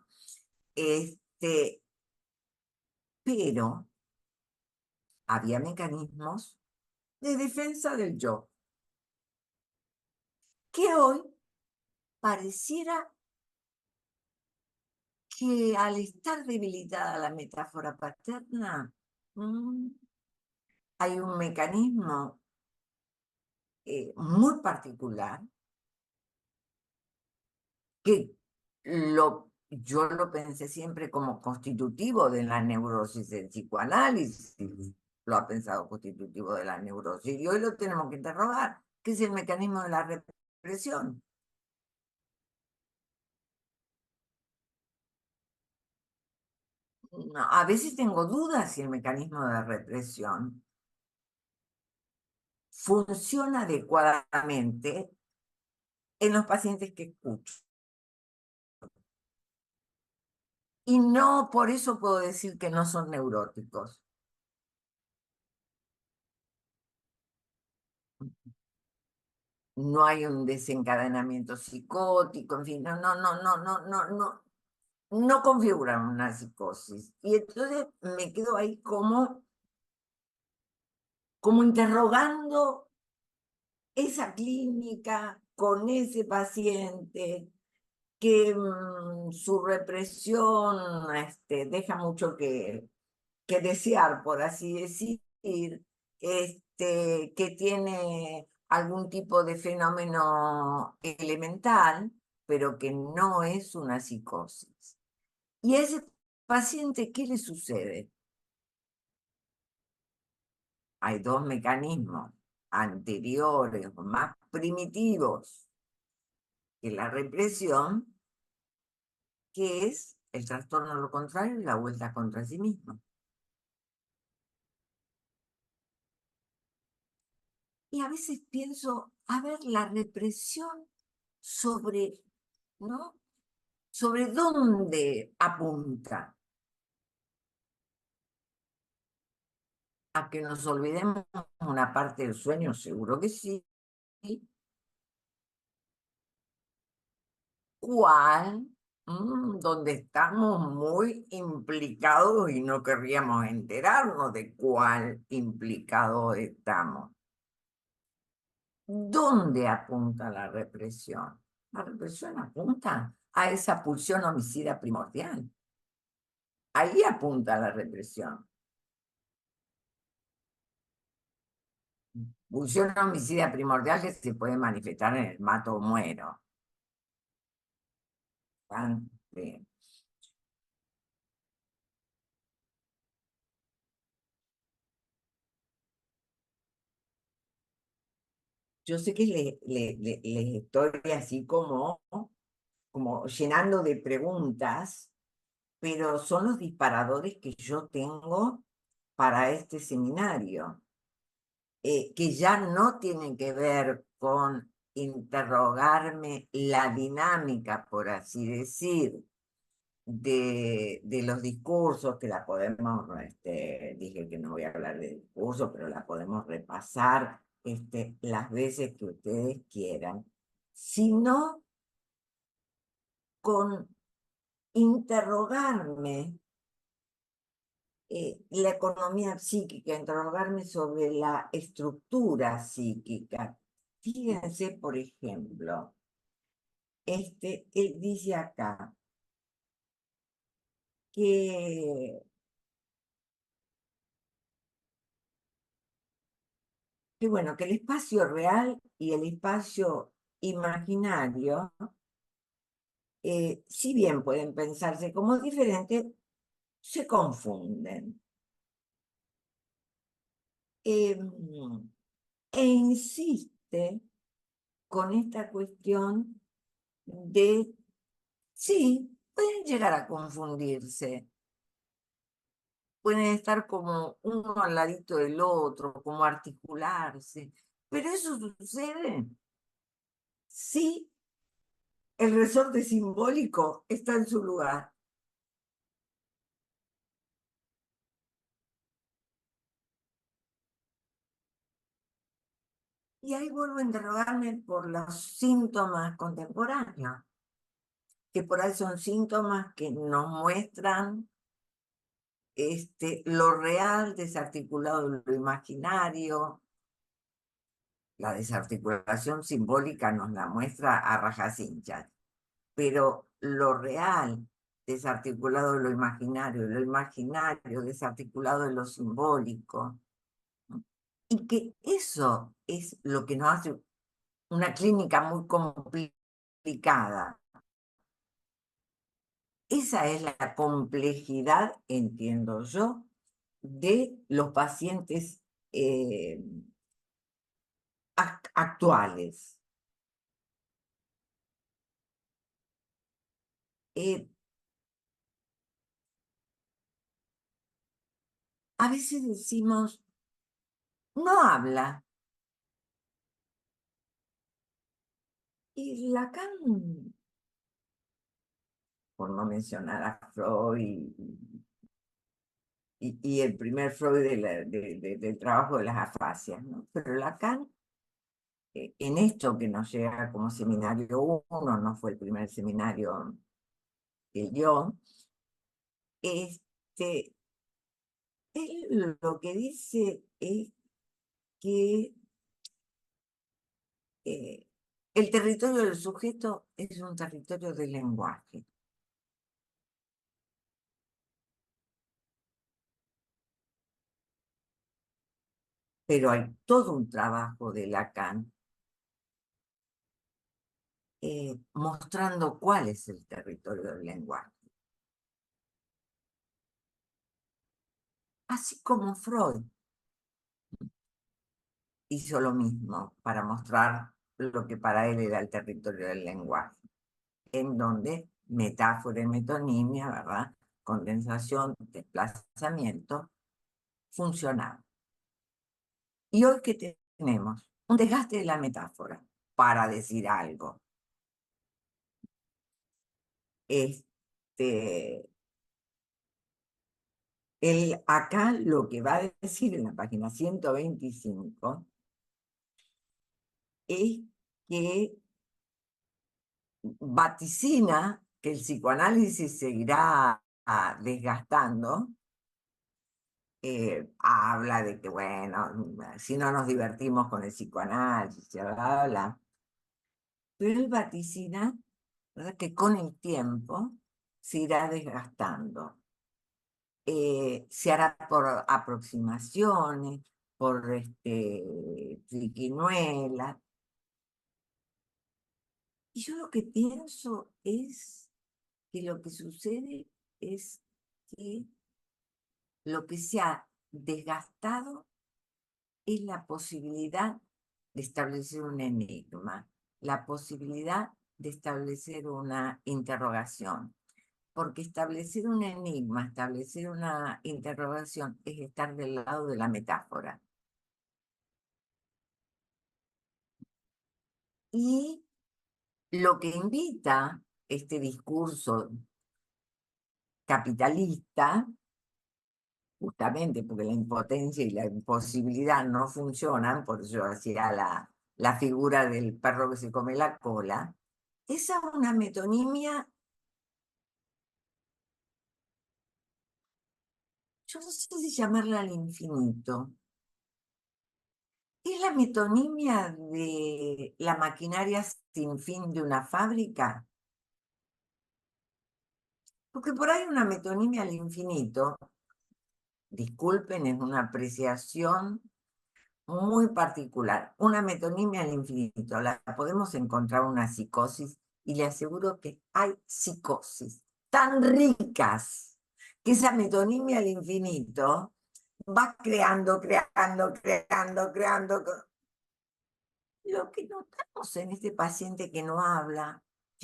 A: Pero había mecanismos de defensa del yo, que hoy pareciera que al estar debilitada la metáfora paterna, hay un mecanismo muy particular que yo lo pensé siempre como constitutivo de la neurosis del psicoanálisis, lo ha pensado constitutivo de la neurosis, y hoy lo tenemos que interrogar, que es el mecanismo de la represión. No, a veces tengo dudas si el mecanismo de represión funciona adecuadamente en los pacientes que escucho. Y no por eso puedo decir que no son neuróticos. No hay un desencadenamiento psicótico, en fin, no configuran una psicosis. Y entonces me quedo ahí como interrogando esa clínica con ese paciente que su represión deja mucho que desear, por así decir, que tiene algún tipo de fenómeno elemental, pero que no es una psicosis. Y a ese paciente, ¿qué le sucede? Hay dos mecanismos anteriores, o más primitivos que la represión, que es el trastorno a lo contrario y la vuelta contra sí mismo. Y a veces pienso, a ver, la represión sobre, ¿no? ¿Sobre dónde apunta? ¿A que nos olvidemos una parte del sueño? Seguro que sí. ¿Cuál? Donde estamos muy implicados y no querríamos enterarnos de cuál implicado estamos. ¿Dónde apunta la represión? La represión apunta a esa pulsión homicida primordial. Ahí apunta la represión. Pulsión homicida primordial que se puede manifestar en el mato o muero. Bien. Yo sé que les estoy así como llenando de preguntas, pero son los disparadores que yo tengo para este seminario, que ya no tienen que ver con interrogarme la dinámica, por así decir, de los discursos, que la podemos, dije que no voy a hablar de discursos, pero la podemos repasar las veces que ustedes quieran, sino con interrogarme la economía psíquica, interrogarme sobre la estructura psíquica. Fíjense, por ejemplo, él dice acá que, bueno, que el espacio real y el espacio imaginario, si bien pueden pensarse como diferentes, se confunden. Eh, e insiste con esta cuestión de, sí, pueden llegar a confundirse, pueden estar como uno al ladito del otro, como articularse, pero eso sucede si el resorte simbólico está en su lugar. Y ahí vuelvo a interrogarme por los síntomas contemporáneos, que por ahí son síntomas que nos muestran lo real desarticulado de lo imaginario. La desarticulación simbólica nos la muestra a rajas hinchas, pero lo real desarticulado de lo imaginario desarticulado de lo simbólico, ¿no? Y que eso es lo que nos hace una clínica muy complicada. Esa es la complejidad, entiendo yo, de los pacientes actuales. Eh, a veces decimos, no habla. Y Lacan, por no mencionar a Freud y el primer Freud del trabajo de las afasias, ¿no? Pero Lacan, en esto que nos llega como seminario 1, no fue el primer seminario que yo, este, él lo que dice es que eh, el territorio del sujeto es un territorio del lenguaje, pero hay todo un trabajo de Lacan mostrando cuál es el territorio del lenguaje. Así como Freud hizo lo mismo para mostrar lo que para él era el territorio del lenguaje, en donde metáfora y metonimia, ¿verdad? Condensación, desplazamiento, funcionaban. ¿Y hoy qué tenemos? Un desgaste de la metáfora para decir algo. Este, acá lo que va a decir en la página 125 es que vaticina que el psicoanálisis seguirá desgastando. Habla de que, bueno, si no nos divertimos con el psicoanálisis, habla, pero él vaticina, ¿verdad?, que con el tiempo se irá desgastando. Se hará por aproximaciones, por triquiñuelas. Y yo lo que pienso es que lo que sucede es que lo que se ha desgastado es la posibilidad de establecer un enigma, la posibilidad de establecer una interrogación. porque establecer un enigma, establecer una interrogación, es estar del lado de la metáfora. Y lo que invita este discurso capitalista, justamente porque la impotencia y la imposibilidad no funcionan, por eso hacía la figura del perro que se come la cola, es una metonimia, yo no sé si llamarla al infinito. ¿Es la metonimia de la maquinaria sin fin de una fábrica? Porque por ahí una metonimia al infinito, disculpen, es una apreciación muy particular. Una metonimia al infinito, la podemos encontrar una psicosis y le aseguro que hay psicosis tan ricas que esa metonimia al infinito va creando, creando, creando, creando. Lo que notamos en este paciente que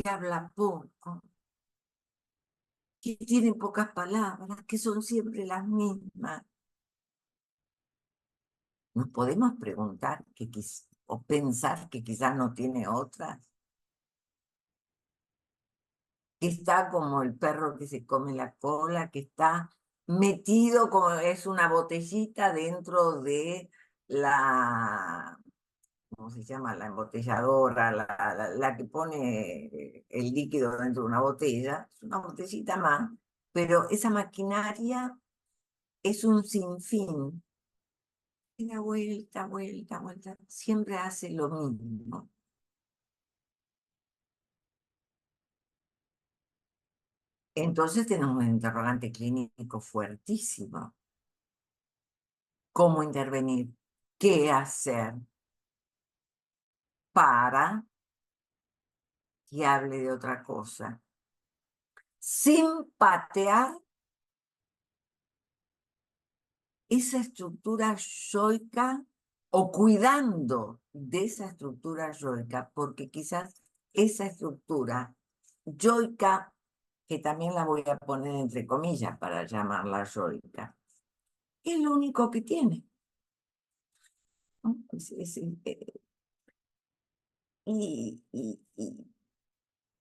A: habla poco, que tiene pocas palabras, que son siempre las mismas, nos podemos preguntar o pensar que quizás no tiene otras, que está como el perro que se come la cola, que está metido como es una botellita dentro de la, ¿cómo se llama? La embotelladora, la que pone el líquido dentro de una botella, es una botellita más, pero esa maquinaria es un sinfín. Y da vuelta, vuelta, vuelta, siempre hace lo mismo. Entonces tenemos un interrogante clínico fuertísimo. ¿Cómo intervenir? ¿Qué hacer para que hable de otra cosa? Sin patear esa estructura yoica o cuidando de esa estructura yoica, porque quizás esa estructura yoica, que también la voy a poner entre comillas para llamarla yoica, es lo único que tiene, ¿no? Y, y, y,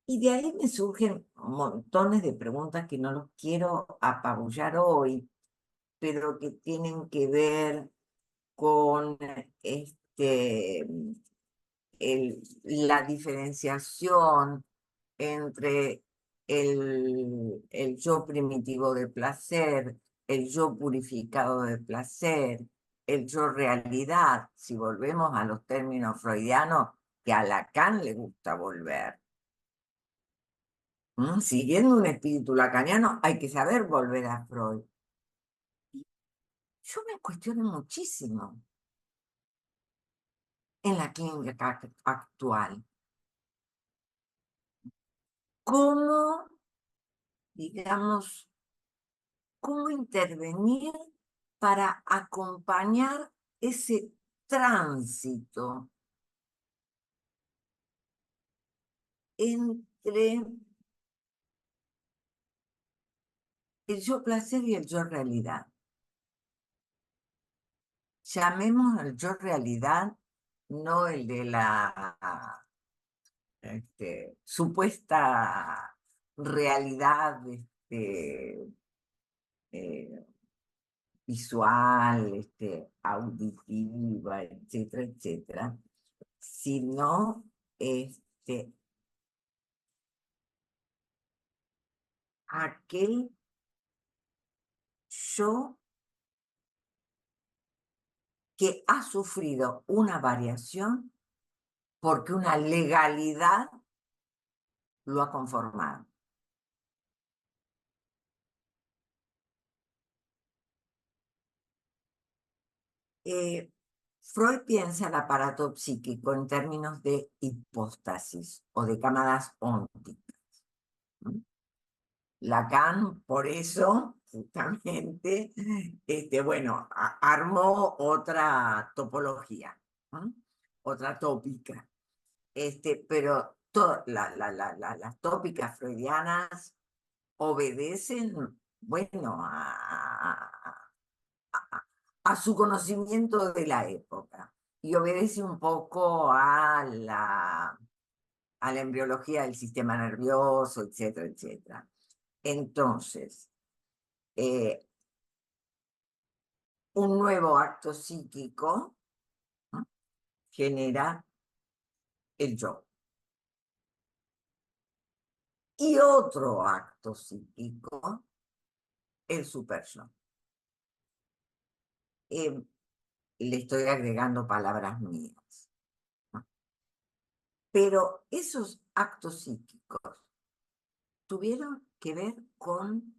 A: y de ahí me surgen montones de preguntas que no los quiero apabullar hoy, pero que tienen que ver con la diferenciación entre el yo primitivo de placer, el yo purificado de placer, el yo realidad, si volvemos a los términos freudianos, que a Lacan le gusta volver. Siguiendo un espíritu lacaniano, hay que saber volver a Freud. Yo me cuestiono muchísimo en la clínica actual. ¿Cómo, digamos, cómo intervenir para acompañar ese tránsito entre el yo placer y el yo realidad? Llamemos al yo realidad, no el de la supuesta realidad eh, visual, auditiva, etcétera, etcétera, sino este, aquel yo que ha sufrido una variación porque una legalidad lo ha conformado. Freud piensa el aparato psíquico en términos de hipóstasis o de cámaras ónticas. Lacan, por eso, justamente, bueno, armó otra topología, ¿no? Otra tópica. Pero las tópicas freudianas obedecen, bueno, a su conocimiento de la época y obedece un poco a la embriología del sistema nervioso, etcétera, etcétera. Entonces, eh, un nuevo acto psíquico, ¿no?, genera el yo. Y otro acto psíquico, el superyo. Le estoy agregando palabras mías, ¿no? Pero esos actos psíquicos tuvieron que ver con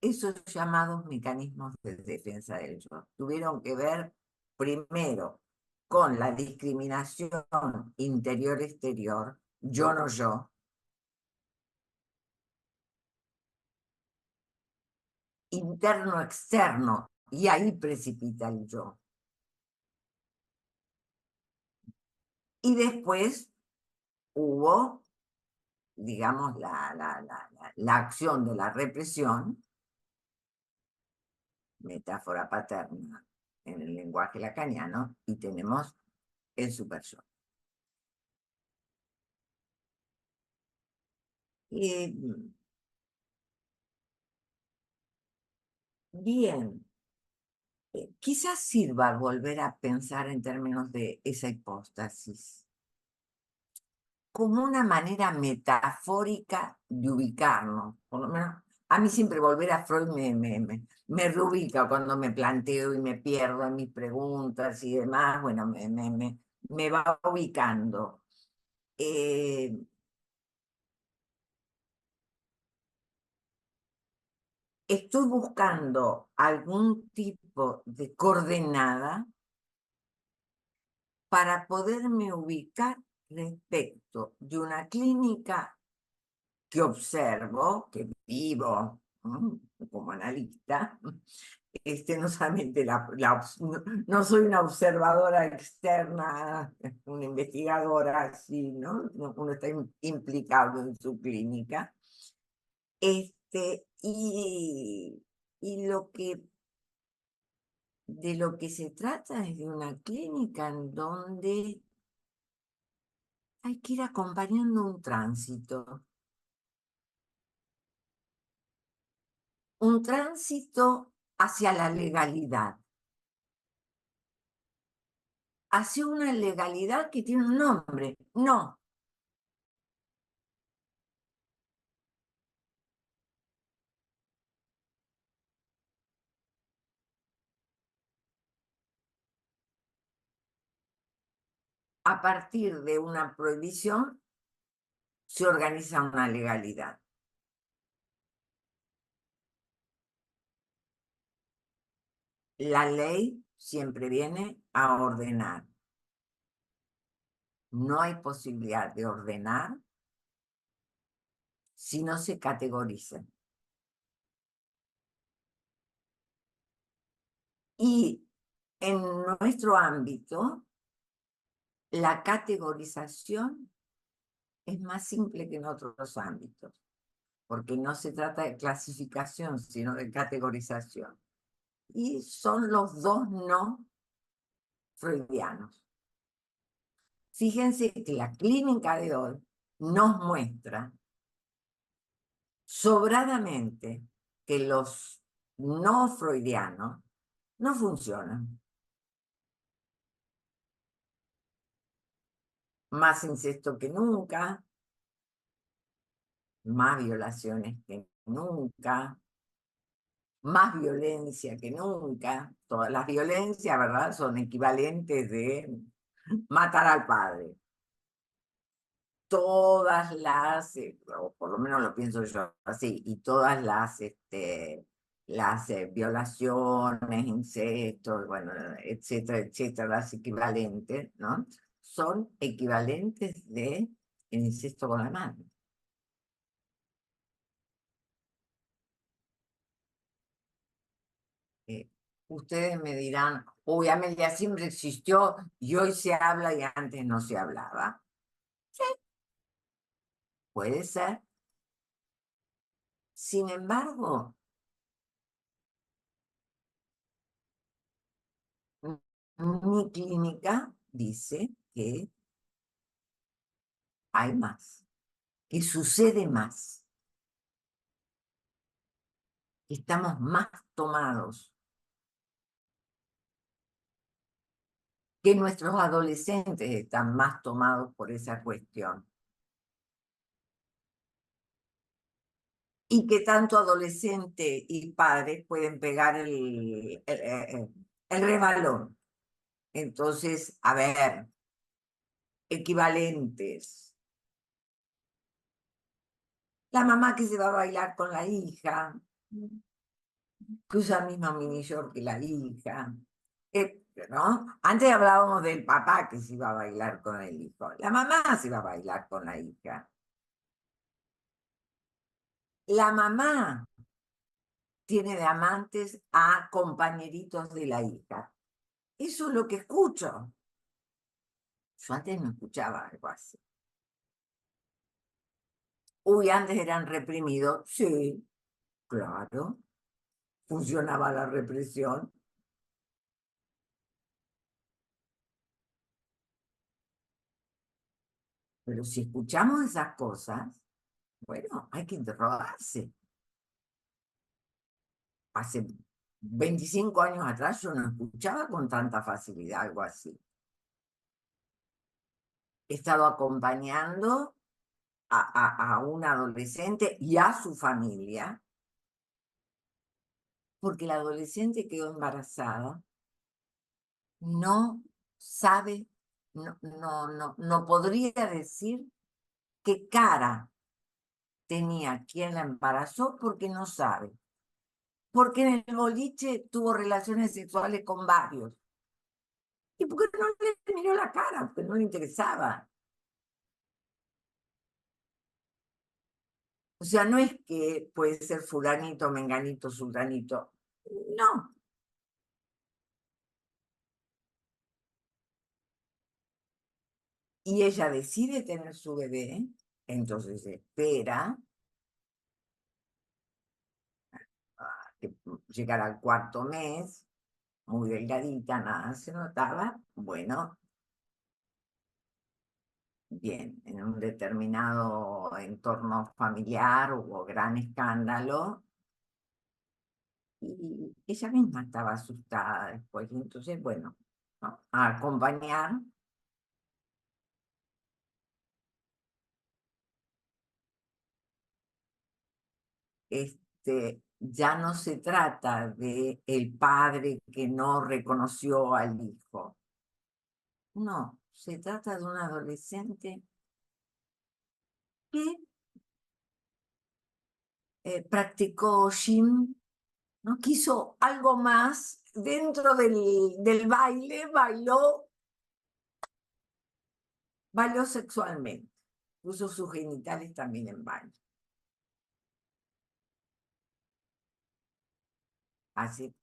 A: esos llamados mecanismos de defensa del yo. Tuvieron que ver primero con la discriminación interior-exterior, yo no yo, interno-externo, y ahí precipita el yo. Y después hubo, digamos, la acción de la represión, metáfora paterna en el lenguaje lacaniano, y tenemos el superyo. Bien, quizás sirva volver a pensar en términos de esa hipóstasis como una manera metafórica de ubicarnos. Por lo menos a mí siempre volver a Freud me reubica cuando me planteo y me pierdo en mis preguntas y demás. Bueno, me va ubicando. Eh, Estoy buscando algún tipo de coordenada para poderme ubicar respecto de una clínica que observo, que vivo, ¿no?, como analista. No solamente no soy una observadora externa, una investigadora así, ¿no? Uno está implicado en su clínica. Y de lo que se trata es de una clínica en donde hay que ir acompañando un tránsito hacia la legalidad, hacia una legalidad que tiene un nombre, no a partir de una prohibición se organiza una legalidad. La ley siempre viene a ordenar. No hay posibilidad de ordenar si no se categoriza. Y en nuestro ámbito, la categorización es más simple que en otros ámbitos, porque no se trata de clasificación, sino de categorización. Y son los dos no freudianos. Fíjense que la clínica de hoy nos muestra sobradamente que los no freudianos no funcionan. Más incesto que nunca, más violaciones que nunca, más violencia que nunca. Todas las violencias, ¿verdad?, son equivalentes de matar al padre. Todas o por lo menos lo pienso yo así, y todas las violaciones, incestos, bueno, etcétera, etcétera, las equivalentes, ¿no?, son equivalentes de incesto con la madre. Ustedes me dirán, uy, Amelia, siempre existió y hoy se habla y antes no se hablaba. Sí, puede ser. Sin embargo, mi clínica dice que hay más, que sucede más, que estamos más tomados, que nuestros adolescentes están más tomados por esa cuestión. Y que tanto adolescente y padres pueden pegar el resbalón. Entonces, a ver, equivalentes. La mamá que se va a bailar con la hija, que usa el mismo mini short que la hija. ¿No? Antes hablábamos del papá que se iba a bailar con el hijo. La mamá se va a bailar con la hija. La mamá tiene de amantes a compañeritos de la hija. Eso es lo que escucho. Yo antes no escuchaba algo así. Uy, antes eran reprimidos. Sí, claro. Funcionaba la represión. Pero si escuchamos esas cosas, bueno, hay que interrogarse. Hace 25 años atrás yo no escuchaba con tanta facilidad algo así. He estado acompañando a un adolescente y a su familia, porque la adolescente quedó embarazada, no sabe, no podría decir qué cara tenía quien la embarazó porque no sabe. Porque en el boliche tuvo relaciones sexuales con varios. ¿Y por qué no le miró la cara? Porque no le interesaba. O sea, no es que puede ser fulanito, menganito, sultanito. No. Y ella decide tener su bebé, entonces espera que llegara al cuarto mes, muy delgadita, nada se notaba. Bueno, bien, en un determinado entorno familiar hubo gran escándalo y ella misma estaba asustada después. Y entonces, bueno, ¿no? A acompañar, ya no se trata de el padre que no reconoció al hijo. No, se trata de un adolescente que practicó gym, ¿no? Quiso algo más dentro del baile, bailó sexualmente, puso sus genitales también en baile. Hace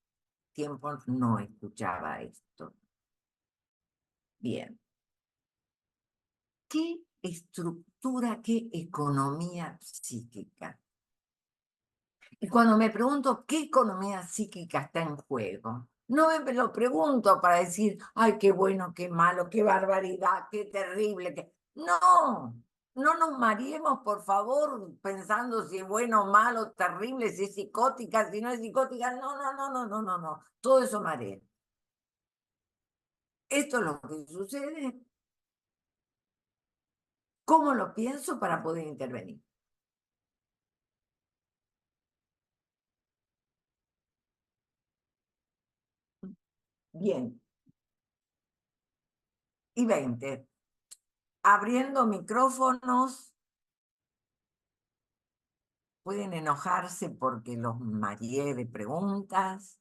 A: tiempo no escuchaba esto. Bien. ¿Qué estructura, qué economía psíquica? Y cuando me pregunto qué economía psíquica está en juego, no me lo pregunto para decir, ay, qué bueno, qué malo, qué barbaridad, qué terrible. No, no nos mareemos, por favor, pensando si es bueno, malo, terrible, si es psicótica, si no es psicótica. No, no, no, no, no, no, no. Todo eso marea. Esto es lo que sucede. ¿Cómo lo pienso para poder intervenir? Bien. Y 20. Abriendo micrófonos, pueden enojarse porque los mareé de preguntas.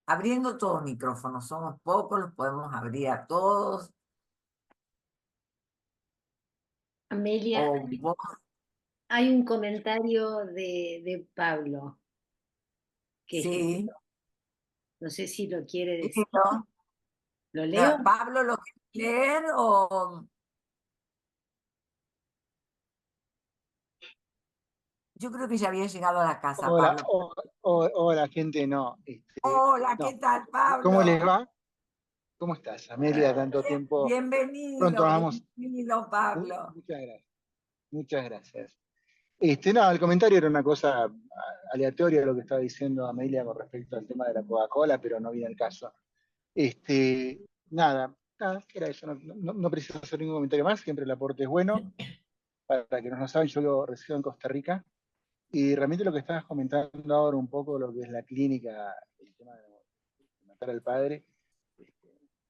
A: Abriendo todos los micrófonos, somos pocos, los podemos abrir a todos.
B: Amelia,
A: O vos,
B: hay un comentario de Pablo que
A: sí,
B: escribió. No sé si lo quiere decir.
A: listo.
B: ¿Lo leo?
A: Pablo, ¿lo quieres leer o Yo creo que ya había llegado a la casa,
C: Hola,
A: Pablo.
C: hola gente, no.
A: Hola, ¿qué
C: No.
A: tal,
C: ¿Cómo les
A: Pablo?
C: va? ¿Cómo estás, Amelia? Tanto tiempo. Pronto
A: Bienvenido,
C: nos vamos.
A: bienvenido, Pablo.
C: Muchas gracias. Muchas gracias. No, el comentario era una cosa aleatoria lo que estaba diciendo Amelia con respecto al tema de la Coca-Cola, pero no viene el caso. Nada, era eso. No preciso hacer ningún comentario más, siempre el aporte es bueno. Para que no lo saben, yo resido en Costa Rica y realmente lo que estabas comentando ahora un poco lo que es la clínica, el tema de matar al padre,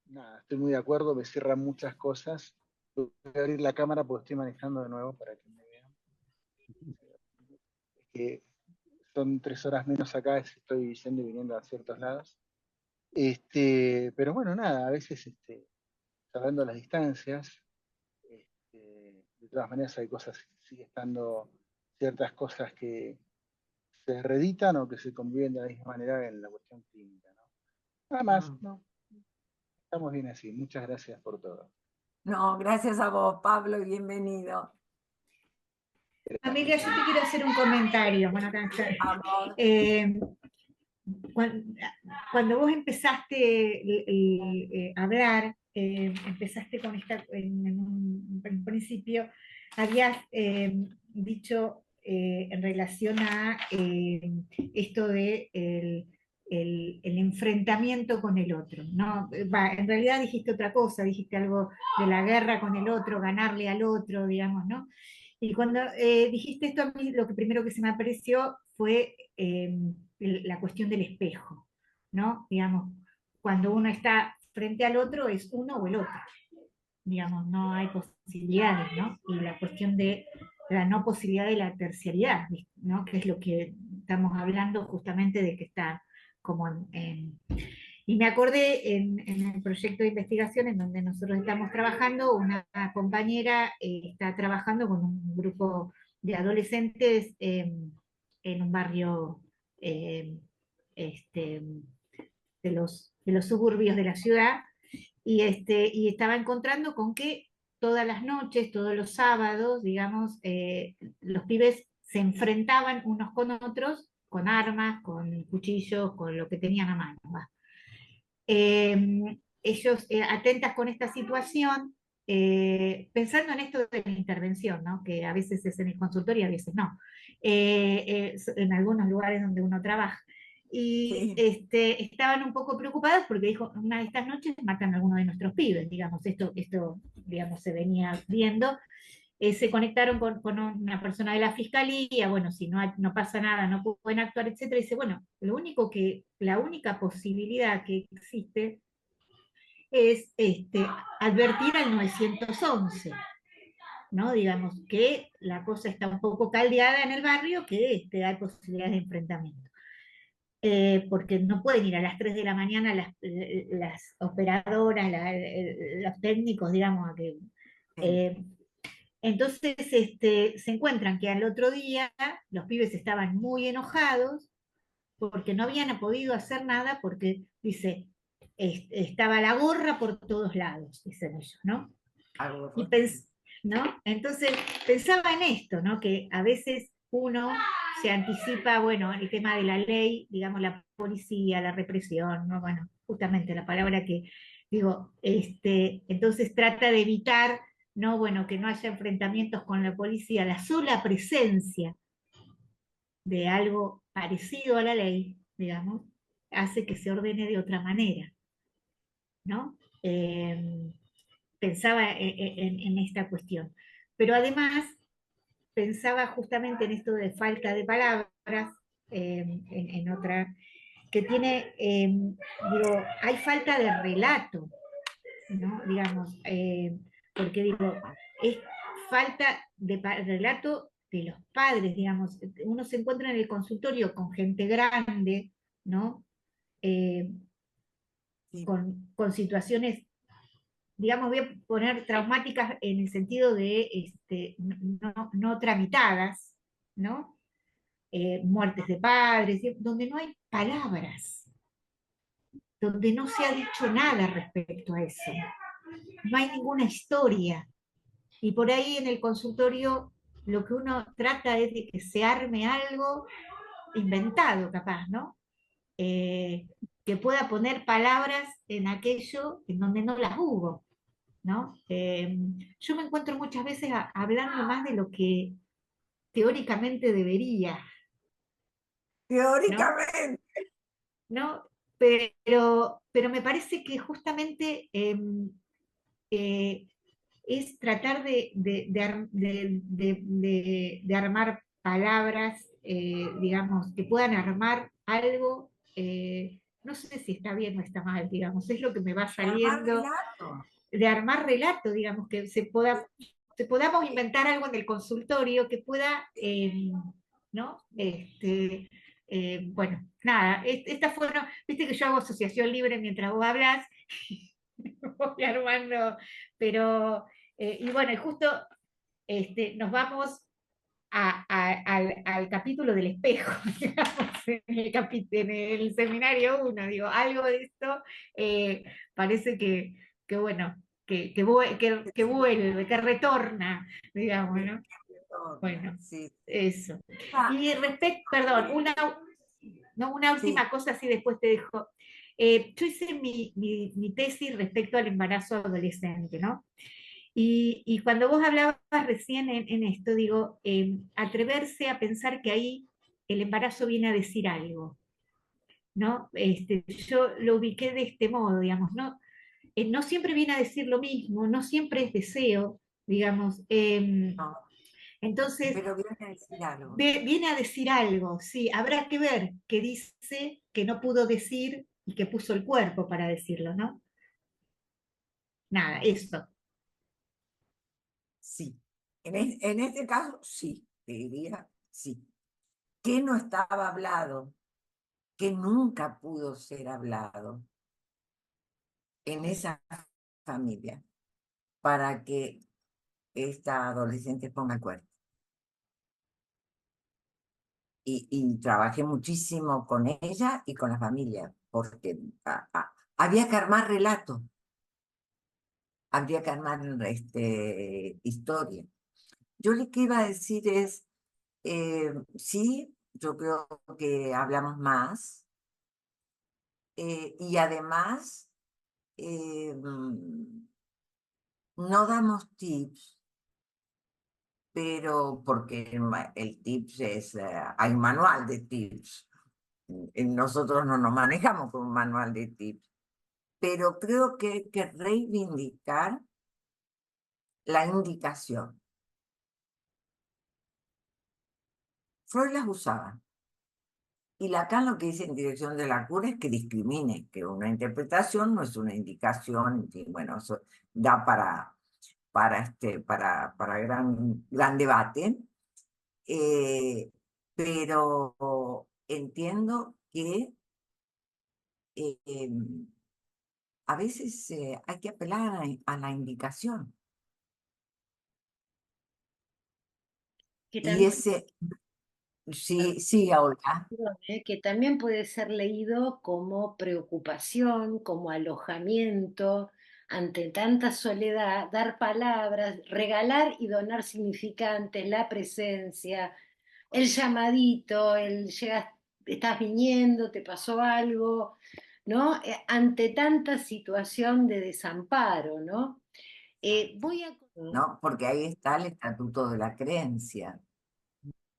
C: nada, estoy muy de acuerdo, me cierran muchas cosas. Voy a abrir la cámara porque estoy manejando de nuevo para que me vean. Que son 3 horas menos acá, estoy yendo y viniendo a ciertos lados. Pero bueno, nada, a veces salvando las distancias, de todas maneras hay cosas, sigue estando ciertas cosas que se reeditan o que se conviven de la misma manera en la cuestión clínica, ¿no? Nada más, no, estamos bien así. Muchas gracias por todo.
A: No, gracias a vos, Pablo, y bienvenido.
D: Amelia, yo te quiero hacer un comentario. Bueno, acá está.
A: Vamos.
D: Cuando, cuando vos empezaste a hablar, empezaste con en un principio, habías dicho en relación a esto de el enfrentamiento con el otro, ¿no? En realidad dijiste otra cosa, dijiste algo de la guerra con el otro, ganarle al otro, digamos, ¿no? Y cuando dijiste esto, a mí lo que primero que se me apareció fue la cuestión del espejo, ¿no? Digamos, cuando uno está frente al otro es uno o el otro, digamos, no hay posibilidades, ¿no? Y la cuestión de la no posibilidad de la terciaridad, ¿no? Que es lo que estamos hablando justamente de que está como y me acordé en el proyecto de investigación en donde nosotros estamos trabajando, una compañera está trabajando con un grupo de adolescentes en un barrio eh, este, de los suburbios de la ciudad, y estaba encontrando con que todas las noches, todos los sábados, digamos, los pibes se enfrentaban unos con otros, con armas, con cuchillos, con lo que tenían a mano. ¿Va? Ellos, atentas con esta situación, pensando en esto de la intervención, ¿no? Que a veces es en el consultorio y a veces no, en algunos lugares donde uno trabaja. Y
A: Sí.
D: estaban un poco preocupadas porque dijo, una de estas noches matan a alguno de nuestros pibes, digamos, esto digamos, se venía viendo. Se conectaron con una persona de la fiscalía, bueno, si no pasa nada, no pueden actuar, etcétera, y dice, bueno, la única posibilidad que existe es advertir al 911, ¿no? Digamos que la cosa está un poco caldeada en el barrio, que hay posibilidades de enfrentamiento. Porque no pueden ir a las 3 de la mañana las operadoras, los técnicos, digamos, a que entonces se encuentran que al otro día los pibes estaban muy enojados porque no habían podido hacer nada porque, dice, estaba la gorra por todos lados, dicen ellos, ¿no?
A: Algo
D: Y
A: por-
D: ¿no? Entonces pensaba en esto, ¿no? Que a veces uno se anticipa, bueno, el tema de la ley, digamos, la policía, la represión, ¿no? Bueno, justamente la palabra que digo, entonces trata de evitar, ¿no? Bueno, que no haya enfrentamientos con la policía, la sola presencia de algo parecido a la ley, digamos, hace que se ordene de otra manera, ¿no? Pensaba en esta cuestión. Pero además pensaba justamente en esto de falta de palabras, en otra, que tiene, digo, hay falta de relato, ¿no? Digamos, porque digo, es falta de relato de los padres, digamos, uno se encuentra en el consultorio con gente grande, ¿no? Eh,
A: sí.
D: con situaciones, digamos, voy a poner traumáticas en el sentido de no tramitadas, ¿no? Muertes de padres, donde no hay palabras, donde no se ha dicho nada respecto a eso, no hay ninguna historia. Y por ahí en el consultorio lo que uno trata es de que se arme algo inventado, capaz, ¿no? Que pueda poner palabras en aquello en donde no las hubo, ¿no? Yo me encuentro muchas veces hablando más de lo que teóricamente debería, ¿no?
A: Teóricamente.
D: ¿No? Pero me parece que justamente es tratar de armar palabras, digamos, que puedan armar algo, no sé si está bien o está mal, digamos, es lo que me va
A: Armar
D: saliendo,
A: relato.
D: de armar relato, digamos, que se podamos inventar algo en el consultorio que pueda, ¿no? Bueno, nada, estas fueron, viste que yo hago asociación libre mientras vos hablas, voy armando, pero, y bueno, y justo nos vamos al capítulo del espejo, digamos, en el seminario 1, digo, algo de esto parece que bueno, que vuelve, que retorna, digamos, ¿no? Bueno,
A: Sí.
D: eso.
A: Ah,
D: Y perdón, no, una
A: sí.
D: última cosa, así después te dejo. Yo hice mi tesis respecto al embarazo adolescente, ¿no? Y cuando vos hablabas recién en esto, digo, atreverse a pensar que ahí el embarazo viene a decir algo, ¿no? Yo lo ubiqué de este modo, digamos, ¿no? No siempre viene a decir lo mismo, no siempre es deseo, digamos.
A: No,
D: Entonces,
A: pero viene a decir algo.
D: viene a decir algo, sí, habrá que ver qué dice que no pudo decir y que puso el cuerpo para decirlo, ¿no? Nada, eso.
A: Sí. En este caso, sí, te diría sí. ¿Qué no estaba hablado? Que nunca pudo ser hablado en esa familia para que esta adolescente ponga el cuerpo. Y trabajé muchísimo con ella y con la familia, porque había que armar relato, habría que armar historia. Yo lo que iba a decir es, sí, yo creo que hablamos más, y además no damos tips, pero porque el tips es, hay un manual de tips. Nosotros no nos manejamos con un manual de tips, pero creo que hay que reivindicar la indicación. Freud las usaba. Y Lacan lo que dice en dirección de la cura es que discrimine, que una interpretación no es una indicación, y bueno, eso da para gran debate. Pero entiendo que a veces hay que apelar a la indicación.
B: Que
A: Y
B: también,
A: ese, sí, sí, Olga.
B: que también puede ser leído como preocupación, como alojamiento ante tanta soledad, dar palabras, regalar y donar significantes, la presencia, el llamadito, el llegas, estás viniendo, te pasó algo, ¿no? Ante tanta situación de desamparo, ¿no? Voy a...
A: ¿No? Porque ahí está el estatuto de la creencia,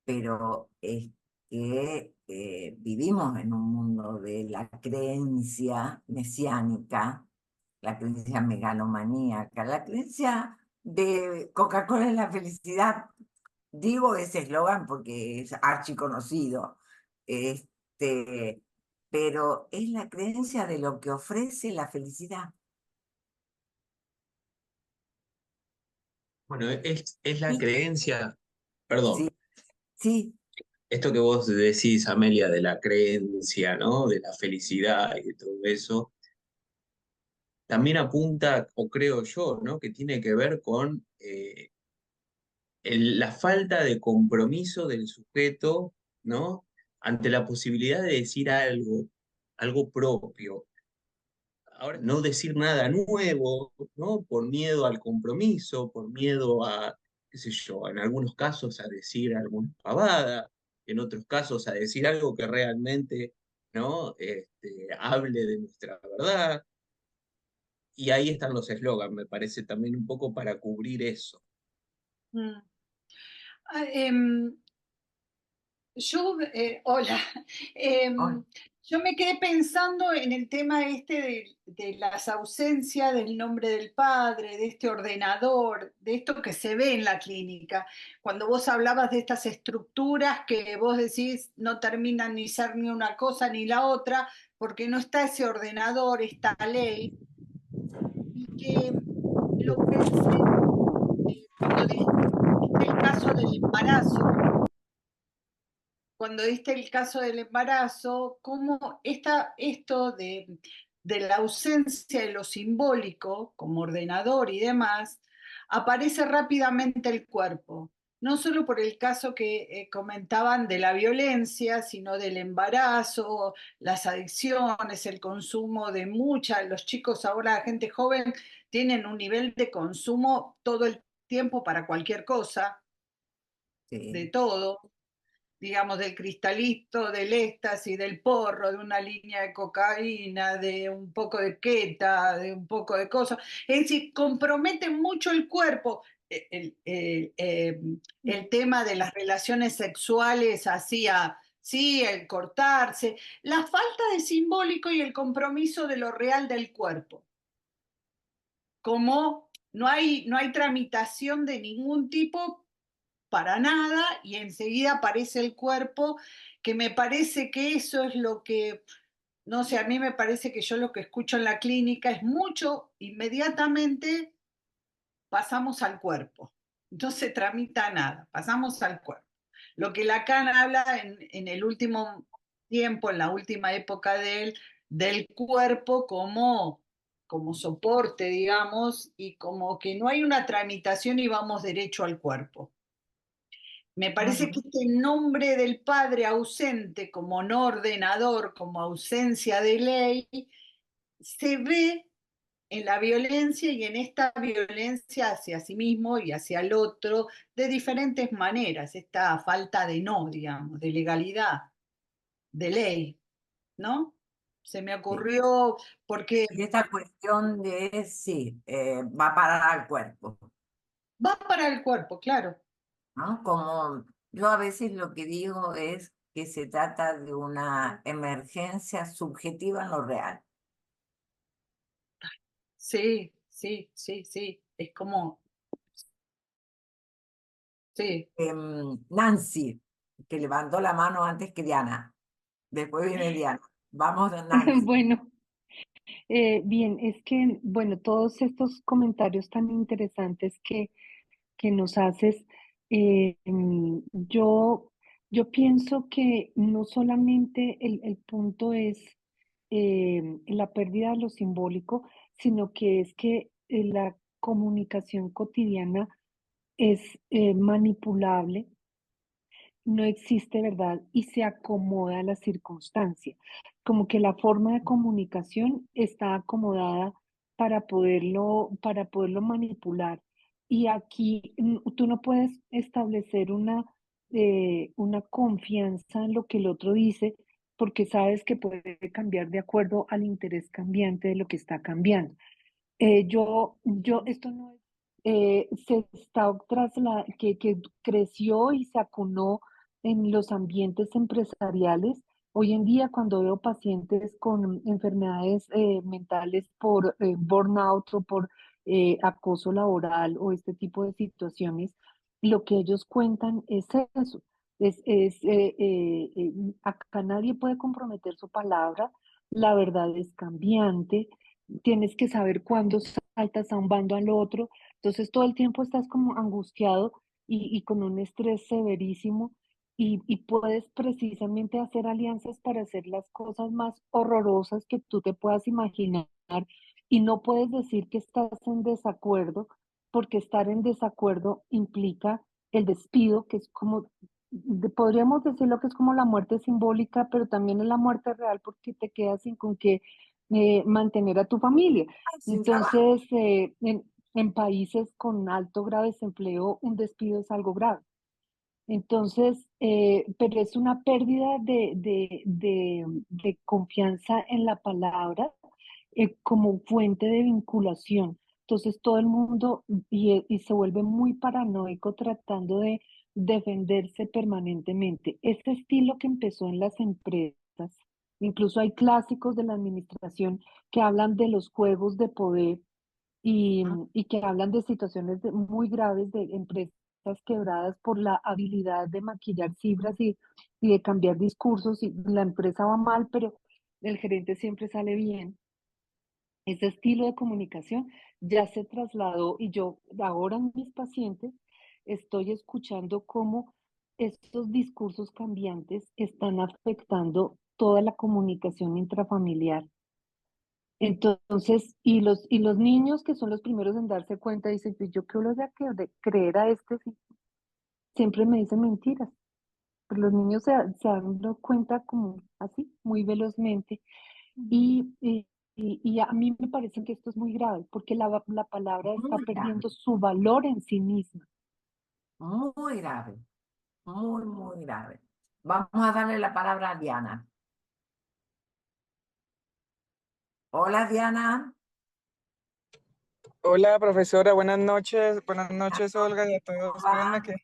A: pero es que vivimos en un mundo de la creencia mesiánica, la creencia megalomaníaca, la creencia de Coca-Cola es la felicidad. Digo ese eslogan porque es archiconocido, este, pero es la creencia de lo que ofrece la felicidad.
E: Bueno, es la
A: Sí,
E: creencia,
A: sí,
E: perdón,
A: sí,
E: esto que vos decís, Amelia, de la creencia, ¿no? De la felicidad y de todo eso, también apunta, o creo yo, ¿no? Que tiene que ver con la falta de compromiso del sujeto, ¿no? Ante la posibilidad de decir algo, algo propio. Ahora, no decir nada nuevo, ¿no? Por miedo al compromiso, por miedo a qué sé yo, en algunos casos a decir alguna pavada, en otros casos a decir algo que realmente, ¿no? Hable de nuestra verdad. Y ahí están los eslogans, me parece también un poco para cubrir eso.
F: Mm. Ah, hola.
A: Hola.
F: Yo me quedé pensando en el tema de las ausencias del nombre del padre, de este ordenador, de esto que se ve en la clínica. Cuando vos hablabas de estas estructuras que vos decís no terminan ni ser ni una cosa ni la otra, porque no está ese ordenador, esta ley, y que lo pensé cuando diste el caso del embarazo. Cuando diste el caso del embarazo, cómo esto de la ausencia de lo simbólico, como ordenador y demás, aparece rápidamente el cuerpo. No solo por el caso que comentaban de la violencia, sino del embarazo, las adicciones, el consumo de los chicos ahora, la gente joven, tienen un nivel de consumo todo el tiempo para cualquier cosa, de
A: Sí.
F: todo, digamos, del cristalito, del éxtasis, del porro, de una línea de cocaína, de un poco de queta, de un poco de cosas. Es decir, compromete mucho el cuerpo. El tema de las relaciones sexuales sí, el cortarse, la falta de simbólico y el compromiso de lo real del cuerpo. Como no hay tramitación de ningún tipo para nada y enseguida aparece el cuerpo, que me parece que eso es lo que, no sé, a mí me parece que yo lo que escucho en la clínica es mucho, inmediatamente pasamos al cuerpo. No se tramita nada, pasamos al cuerpo. Lo que Lacan habla en el último tiempo, en la última época del cuerpo como soporte, digamos, y como que no hay una tramitación y vamos derecho al cuerpo. Me parece que
A: Ujú.
F: este nombre del padre ausente como no ordenador, como ausencia de ley, se ve en la violencia y en esta violencia hacia sí mismo y hacia el otro de diferentes maneras, esta falta de no, digamos, de legalidad, de ley, ¿no? Se me
A: Sí.
F: ocurrió porque
A: Y esta cuestión de, sí, va a parar al cuerpo,
F: va para el cuerpo, claro.
A: ¿no? Como yo a veces lo que digo es que se trata de una emergencia subjetiva en lo real.
F: Sí, sí, sí, sí. Es como, sí.
A: Nancy, que levantó la mano antes que Diana. Después viene Diana. Vamos, Nancy.
G: Bueno, bien, es que, bueno, todos estos comentarios tan interesantes que nos haces, yo pienso que no solamente el punto es la pérdida de lo simbólico, sino que es que la comunicación cotidiana es manipulable, no existe verdad y se acomoda a la circunstancia. Como que la forma de comunicación está acomodada para poderlo manipular. Y aquí tú no puedes establecer una confianza en lo que el otro dice porque sabes que puede cambiar de acuerdo al interés cambiante de lo que está cambiando. Esto no es, se está que creció y se acunó en los ambientes empresariales. Hoy en día, cuando veo pacientes con enfermedades mentales por burnout o por acoso laboral o este tipo de situaciones, lo que ellos cuentan es eso. Acá nadie puede comprometer su palabra, la verdad es cambiante, tienes que saber cuándo saltas a un bando al otro, entonces todo el tiempo estás como angustiado y con un estrés severísimo y puedes precisamente hacer alianzas para hacer las cosas más horrorosas que tú te puedas imaginar y no puedes decir que estás en desacuerdo porque estar en desacuerdo implica el despido, que es como, podríamos decirlo que es como la muerte simbólica, pero también es la muerte real porque te quedas sin con qué mantener a tu familia.
A: Sin trabajo.
G: Entonces, en países con alto grado de desempleo, un despido es algo grave. Entonces, pero es una pérdida de confianza en la palabra como fuente de vinculación. Entonces, todo el mundo y se vuelve muy paranoico tratando de defenderse permanentemente. Este estilo que empezó en las empresas, incluso hay clásicos de la administración que hablan de los juegos de poder y que hablan de situaciones muy graves de empresas quebradas por la habilidad de maquillar cifras y de cambiar discursos, y la empresa va mal, pero el gerente siempre sale bien. Ese estilo de comunicación ya se trasladó, y yo ahora en mis pacientes estoy escuchando cómo estos discursos cambiantes están afectando toda la comunicación intrafamiliar. Entonces, y los niños, que son los primeros en darse cuenta, dicen: "Pues yo qué voy a creer a este, si siempre me dicen mentiras". Pero los niños se dan cuenta como así, muy velozmente. Y a mí me parece que esto es muy grave, porque la palabra está
A: Muy grave,
G: perdiendo su valor en sí misma.
A: muy grave, muy, muy grave. Vamos a darle la palabra a Diana. Hola, Diana.
H: Hola, profesora, buenas noches, Olga, y a todos.
A: ¿Cómo
H: Espérenme
A: va?
H: que,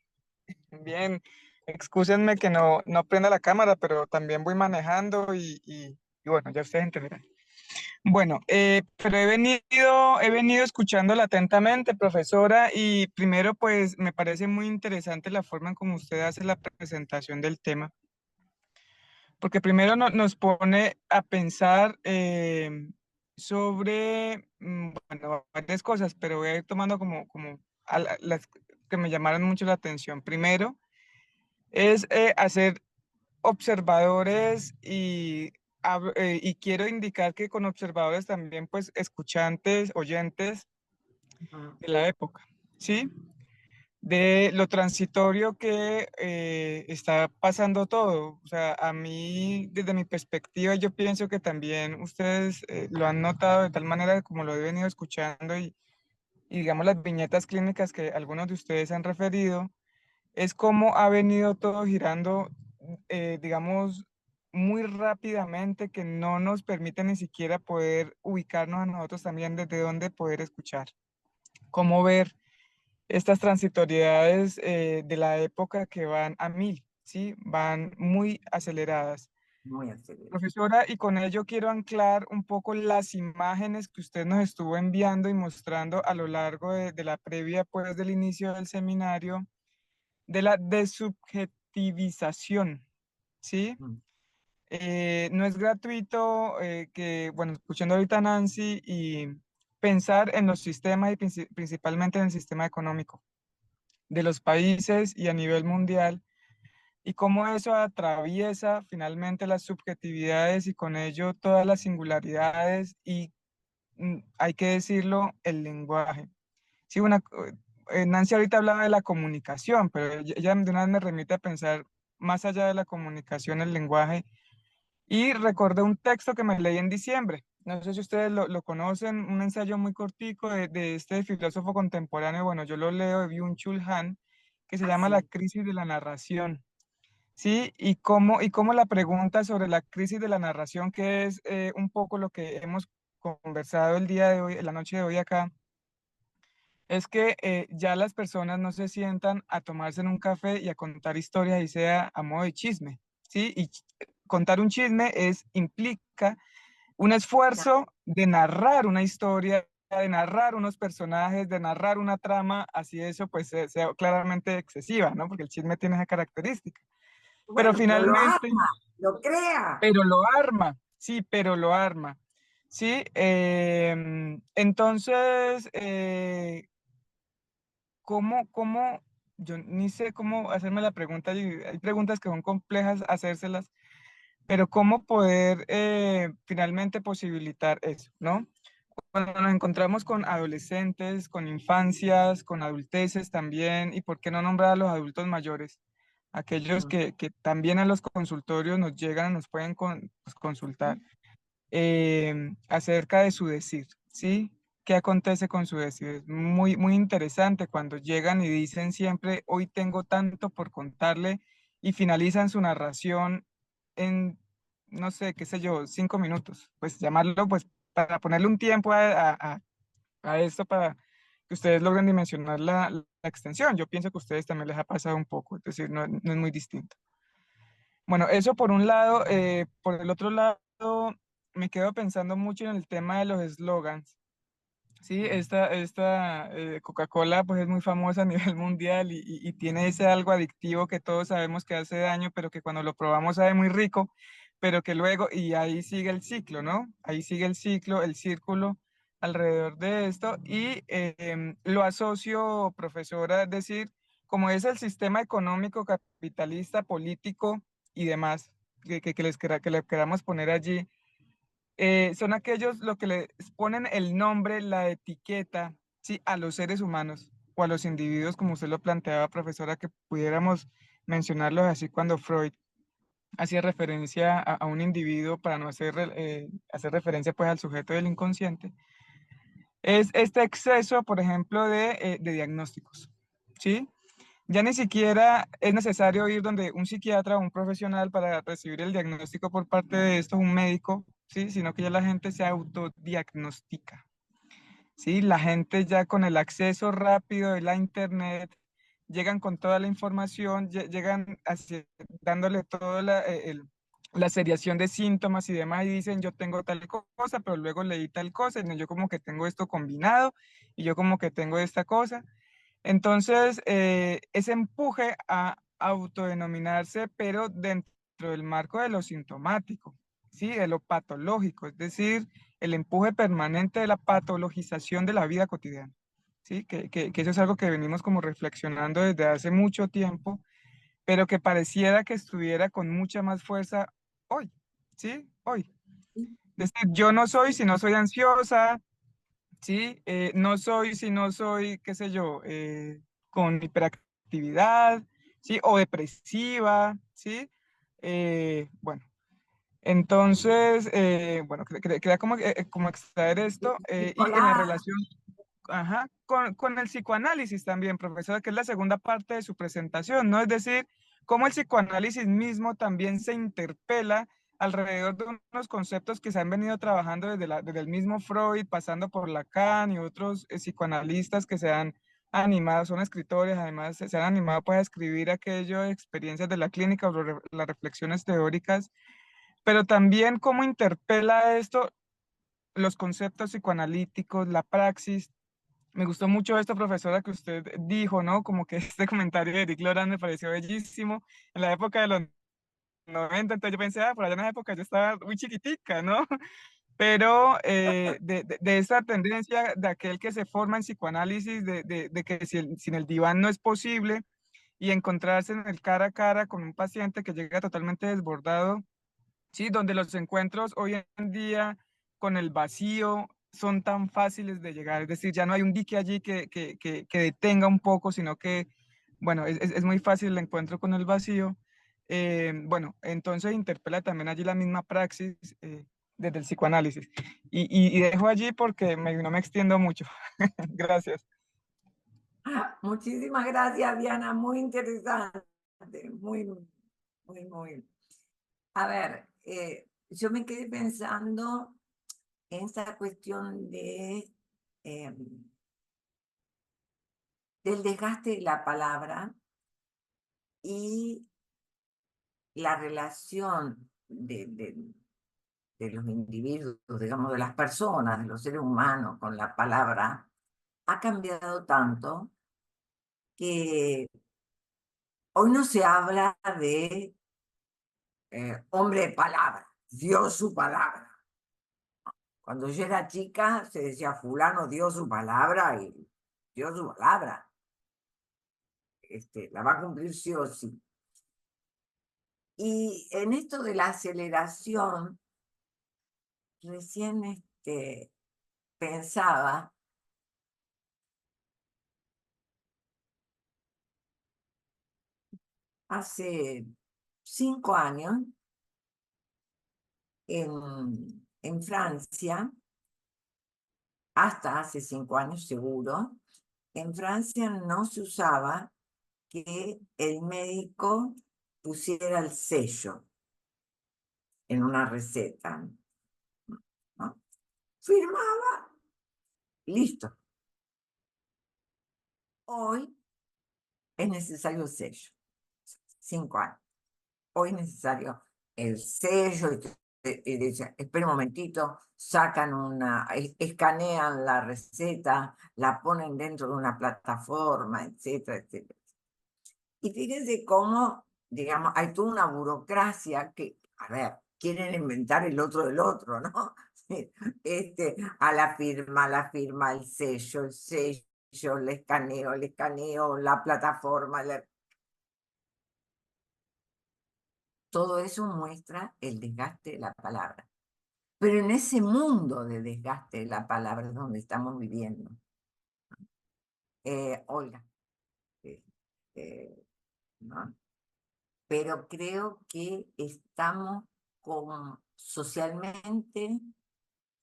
H: bien, excúsenme que no prenda la cámara, pero también voy manejando y bueno, ya ustedes entenderán. Bueno, pero he venido escuchándola atentamente, profesora, y primero, pues, me parece muy interesante la forma en cómo usted hace la presentación del tema, porque primero nos pone a pensar sobre, bueno, varias cosas, pero voy a ir tomando como las que me llamaron mucho la atención. Primero es hacer observadores y quiero indicar que con observadores también, pues, escuchantes, oyentes
A: Ujú.
H: de la época, ¿sí? De lo transitorio que está pasando todo. O sea, a mí, desde mi perspectiva, yo pienso que también ustedes lo han notado de tal manera como lo he venido escuchando y digamos las viñetas clínicas que algunos de ustedes han referido, es como ha venido todo girando, digamos, muy rápidamente, que no nos permite ni siquiera poder ubicarnos a nosotros también desde dónde poder escuchar, cómo ver estas transitoriedades de la época que van a 1000, ¿sí? Van muy aceleradas.
A: Muy acelerado.
H: Profesora, y con ello quiero anclar un poco las imágenes que usted nos estuvo enviando y mostrando a lo largo de la previa, pues, del inicio del seminario, de la desubjetivización, ¿sí?
A: Mm.
H: No es gratuito que, bueno, escuchando ahorita a Nancy y pensar en los sistemas y principalmente en el sistema económico de los países y a nivel mundial, y cómo eso atraviesa finalmente las subjetividades y con ello todas las singularidades y, hay que decirlo, el lenguaje. Sí, Nancy ahorita hablaba de la comunicación, pero ella de una vez me remite a pensar más allá de la comunicación, el lenguaje, y recordé un texto que me leí en diciembre. No sé si ustedes lo conocen, un ensayo muy cortico de este filósofo contemporáneo. Bueno, yo lo leo, de Byung-Chul Han, que se llama La
A: Así.
H: crisis de la narración. Sí, y cómo la pregunta sobre la crisis de la narración, que es un poco lo que hemos conversado el día de hoy, en la noche de hoy acá, es que ya las personas no se sientan a tomarse en un café y a contar historias y sea a modo de chisme, ¿sí? Y contar un chisme implica un esfuerzo de narrar una historia, de narrar unos personajes, de narrar una trama, así eso pues sea claramente excesiva, ¿no? Porque el chisme tiene esa característica. Pero
A: Bueno, pero lo
H: finalmente,
A: arma, lo crea.
H: pero lo arma, sí, pero lo arma, ¿sí? Entonces, ¿cómo? Yo ni sé cómo hacerme la pregunta, y hay preguntas que son complejas hacérselas, pero ¿cómo poder finalmente posibilitar eso, ¿no? Cuando nos encontramos con adolescentes, con infancias, con adulteces también, y por qué no nombrar a los adultos mayores, aquellos
A: Mm.
H: que también a los consultorios nos llegan, nos pueden pues, consultar acerca de su decir, ¿sí? qué acontece con su destino. Es muy, muy interesante cuando llegan y dicen siempre, hoy tengo tanto por contarle, y finalizan su narración en, no sé, qué sé yo, 5 minutos. Pues llamarlo, pues, para ponerle un tiempo a esto, para que ustedes logren dimensionar la extensión. Yo pienso que a ustedes también les ha pasado un poco, es decir, no es muy distinto. Bueno, eso por un lado. Por el otro lado, me quedo pensando mucho en el tema de los eslogans. Sí, esta Coca-Cola pues es muy famosa a nivel mundial y tiene ese algo adictivo que todos sabemos que hace daño, pero que cuando lo probamos sabe muy rico, pero que luego, y ahí sigue el ciclo, ¿no? Ahí sigue el ciclo, el círculo alrededor de esto, y lo asocio, profesora, es decir, como es el sistema económico, capitalista, político y demás, que le queramos poner allí, son aquellos lo que le ponen el nombre, la etiqueta, ¿sí? A los seres humanos o a los individuos, como usted lo planteaba, profesora, que pudiéramos mencionarlos así cuando Freud hacía referencia a un individuo para no hacer referencia pues al sujeto del inconsciente. Es este exceso, por ejemplo, de diagnósticos, ¿sí? Ya ni siquiera es necesario ir donde un psiquiatra o un profesional para recibir el diagnóstico por parte de esto, un médico, ¿sí? Sino que ya la gente se autodiagnostica, ¿sí? La gente ya con el acceso rápido de la internet, llegan con toda la información, llegan dándole toda la seriación de síntomas y demás, y dicen, yo tengo tal cosa, pero luego leí tal cosa, y no, yo como que tengo esto combinado, y yo como que tengo esta cosa. Entonces, ese empuje a autodenominarse, pero dentro del marco de lo sintomático, ¿sí? De lo patológico, es decir, el empuje permanente de la patologización de la vida cotidiana, ¿sí? Que eso es algo que venimos como reflexionando desde hace mucho tiempo, pero que pareciera que estuviera con mucha más fuerza hoy, ¿sí? Hoy. Es decir, yo no soy si no soy ansiosa, ¿sí? No soy si no soy, qué sé yo, con hiperactividad, ¿sí? O depresiva, ¿sí? Bueno, entonces, bueno, quería como extraer esto, y en la
A: Nicolás,
H: relación, ajá, con el psicoanálisis también, profesora, que es la segunda parte de su presentación, ¿no? Es decir, cómo el psicoanálisis mismo también se interpela alrededor de unos conceptos que se han venido trabajando desde el mismo Freud, pasando por Lacan y otros psicoanalistas que se han animado, son escritores, además se han animado pues a escribir aquellas experiencias de la clínica o las reflexiones teóricas, pero también cómo interpela esto los conceptos psicoanalíticos, la praxis. Me gustó mucho esto, profesora, que usted dijo, ¿no? Como que este comentario de Eric Lorán me pareció bellísimo. En la época de los 90, entonces yo pensé, por allá en esa época yo estaba muy chiquitica, ¿no? Pero de esa tendencia de aquel que se forma en psicoanálisis, de que sin el diván no es posible, y encontrarse en el cara a cara con un paciente que llega totalmente desbordado, ¿sí? Donde los encuentros hoy en día con el vacío son tan fáciles de llegar, es decir, ya no hay un dique allí que detenga un poco, sino que, bueno, es muy fácil el encuentro con el vacío. Bueno, entonces interpela también allí la misma praxis, desde el psicoanálisis. Y dejo allí porque no me extiendo mucho. Gracias.
A: muchísimas gracias, Diana, muy interesante, muy, muy, muy. A ver, yo me quedé pensando en esta cuestión eh, del desgaste de la palabra y la relación de los individuos, digamos, de las personas, de los seres humanos con la palabra, ha cambiado tanto que hoy no se habla de hombre de palabra, dio su palabra. Cuando yo era chica se decía fulano dio su palabra y dio su palabra. La va a cumplir sí o sí. Y en esto de la aceleración, recién pensaba, hace 5 años, en Francia, hasta hace 5 años seguro, en Francia no se usaba que el médico pusiera el sello en una receta, ¿no? Firmaba, listo. Hoy es necesario el sello. 5 años. Hoy es necesario el sello. Y dicen, espera un momentito, sacan escanean la receta, la ponen dentro de una plataforma, etcétera, etcétera. Y fíjense cómo, digamos, hay toda una burocracia que, a ver, quieren inventar el otro del otro, ¿no? A la firma, el sello, el escaneo, la plataforma. Todo eso muestra el desgaste de la palabra. Pero en ese mundo de desgaste de la palabra es donde estamos viviendo. Olga, ¿no? Pero creo que estamos como socialmente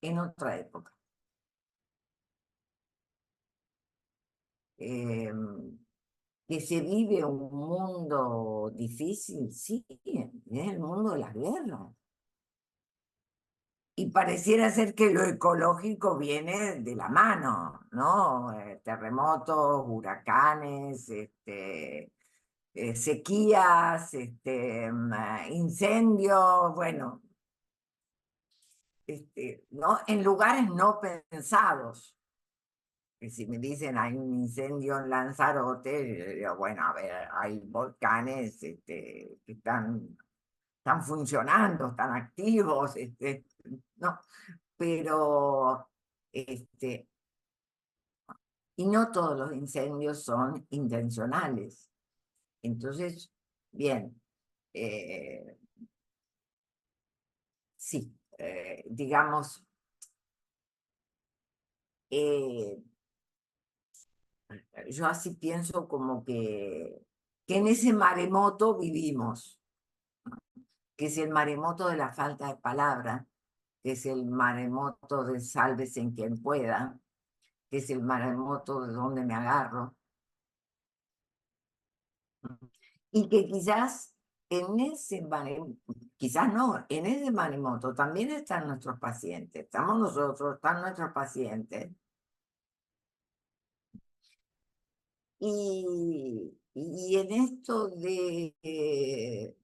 A: en otra época. Que se vive un mundo difícil, sí, es el mundo de las guerras. Y pareciera ser que lo ecológico viene de la mano, ¿no? Terremotos, huracanes, sequías, incendios, bueno, ¿no? En lugares no pensados. Que si me dicen hay un incendio en Lanzarote, yo digo, bueno, a ver, hay volcanes que están funcionando, están activos, no, pero y no todos los incendios son intencionales. Entonces, bien, sí, digamos, yo así pienso como que en ese maremoto vivimos, que es el maremoto de la falta de palabra, que es el maremoto de sálvese en quien pueda, que es el maremoto de donde me agarro. Y que quizás en ese maremoto, quizás no, en ese maremoto también están nuestros pacientes, estamos nosotros, están nuestros pacientes. Y en esto de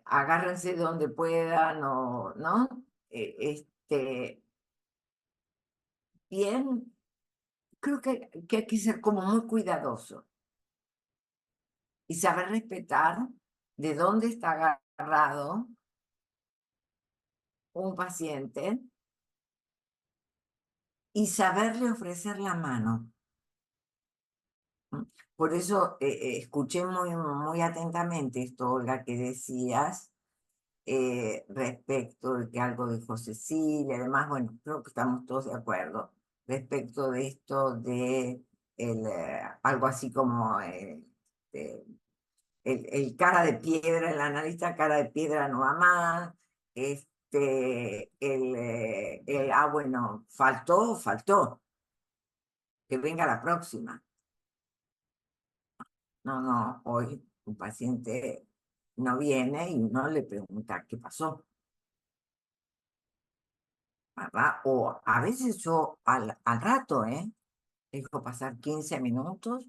A: agárrense donde puedan, ¿no? Bien, creo que hay que ser como muy cuidadoso y saber respetar de dónde está agarrado un paciente y saberle ofrecer la mano. Por eso escuché muy atentamente esto, Olga, que decías respecto de que algo dijo Cecilia, además, bueno, creo que estamos todos de acuerdo respecto de esto de algo así como el cara de piedra, el analista cara de piedra no va más, bueno, faltó, que venga la próxima. No, hoy un paciente no viene y uno le pregunta qué pasó, ¿verdad? O a veces yo al rato, dejo pasar 15 minutos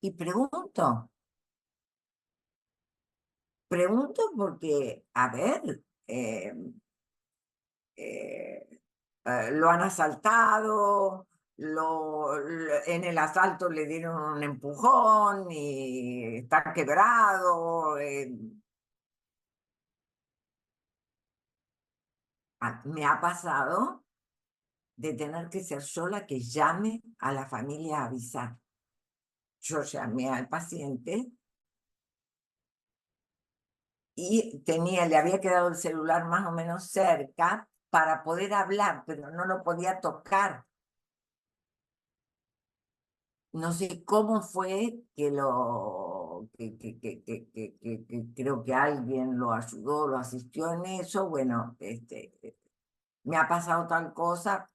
A: y pregunto porque, a ver, lo han asaltado, en el asalto le dieron un empujón y está quebrado. Me ha pasado de tener que ser yo la que llame a la familia a avisar. Yo llamé al paciente y le había quedado el celular más o menos cerca para poder hablar, pero no lo podía tocar. No sé cómo fue que creo que alguien lo ayudó, lo asistió en eso. Bueno, me ha pasado tal cosa,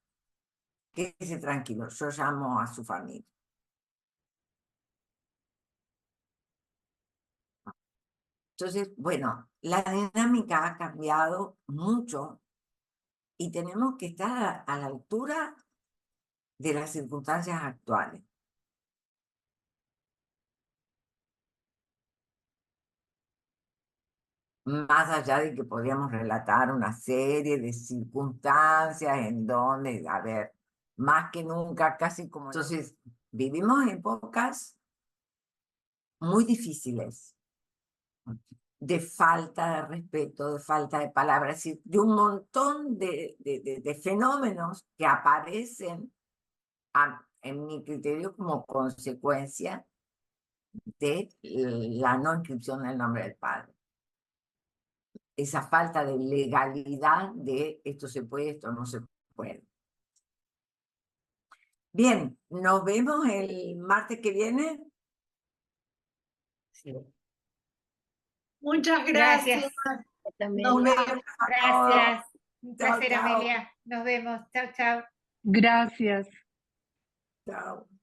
A: quédese tranquilo, yo llamo a su familia. Entonces, bueno, la dinámica ha cambiado mucho y tenemos que estar a la altura de las circunstancias actuales. Más allá de que podríamos relatar una serie de circunstancias en donde, a ver, más que nunca, casi como... Entonces, vivimos épocas muy difíciles, de falta de respeto, de falta de palabras, es decir, de un montón de fenómenos que aparecen, en mi criterio, como consecuencia de la no inscripción del nombre del padre. Esa falta de legalidad de esto se puede, esto no se puede. Bien, nos vemos el martes que viene. Sí.
F: Muchas
D: Gracias.
F: gracias.
A: Nos vemos.
D: Gracias. Un
A: Chao,
D: placer,
A: chao.
D: Amelia. Nos vemos. Chao, chao.
G: Gracias.
A: Chao.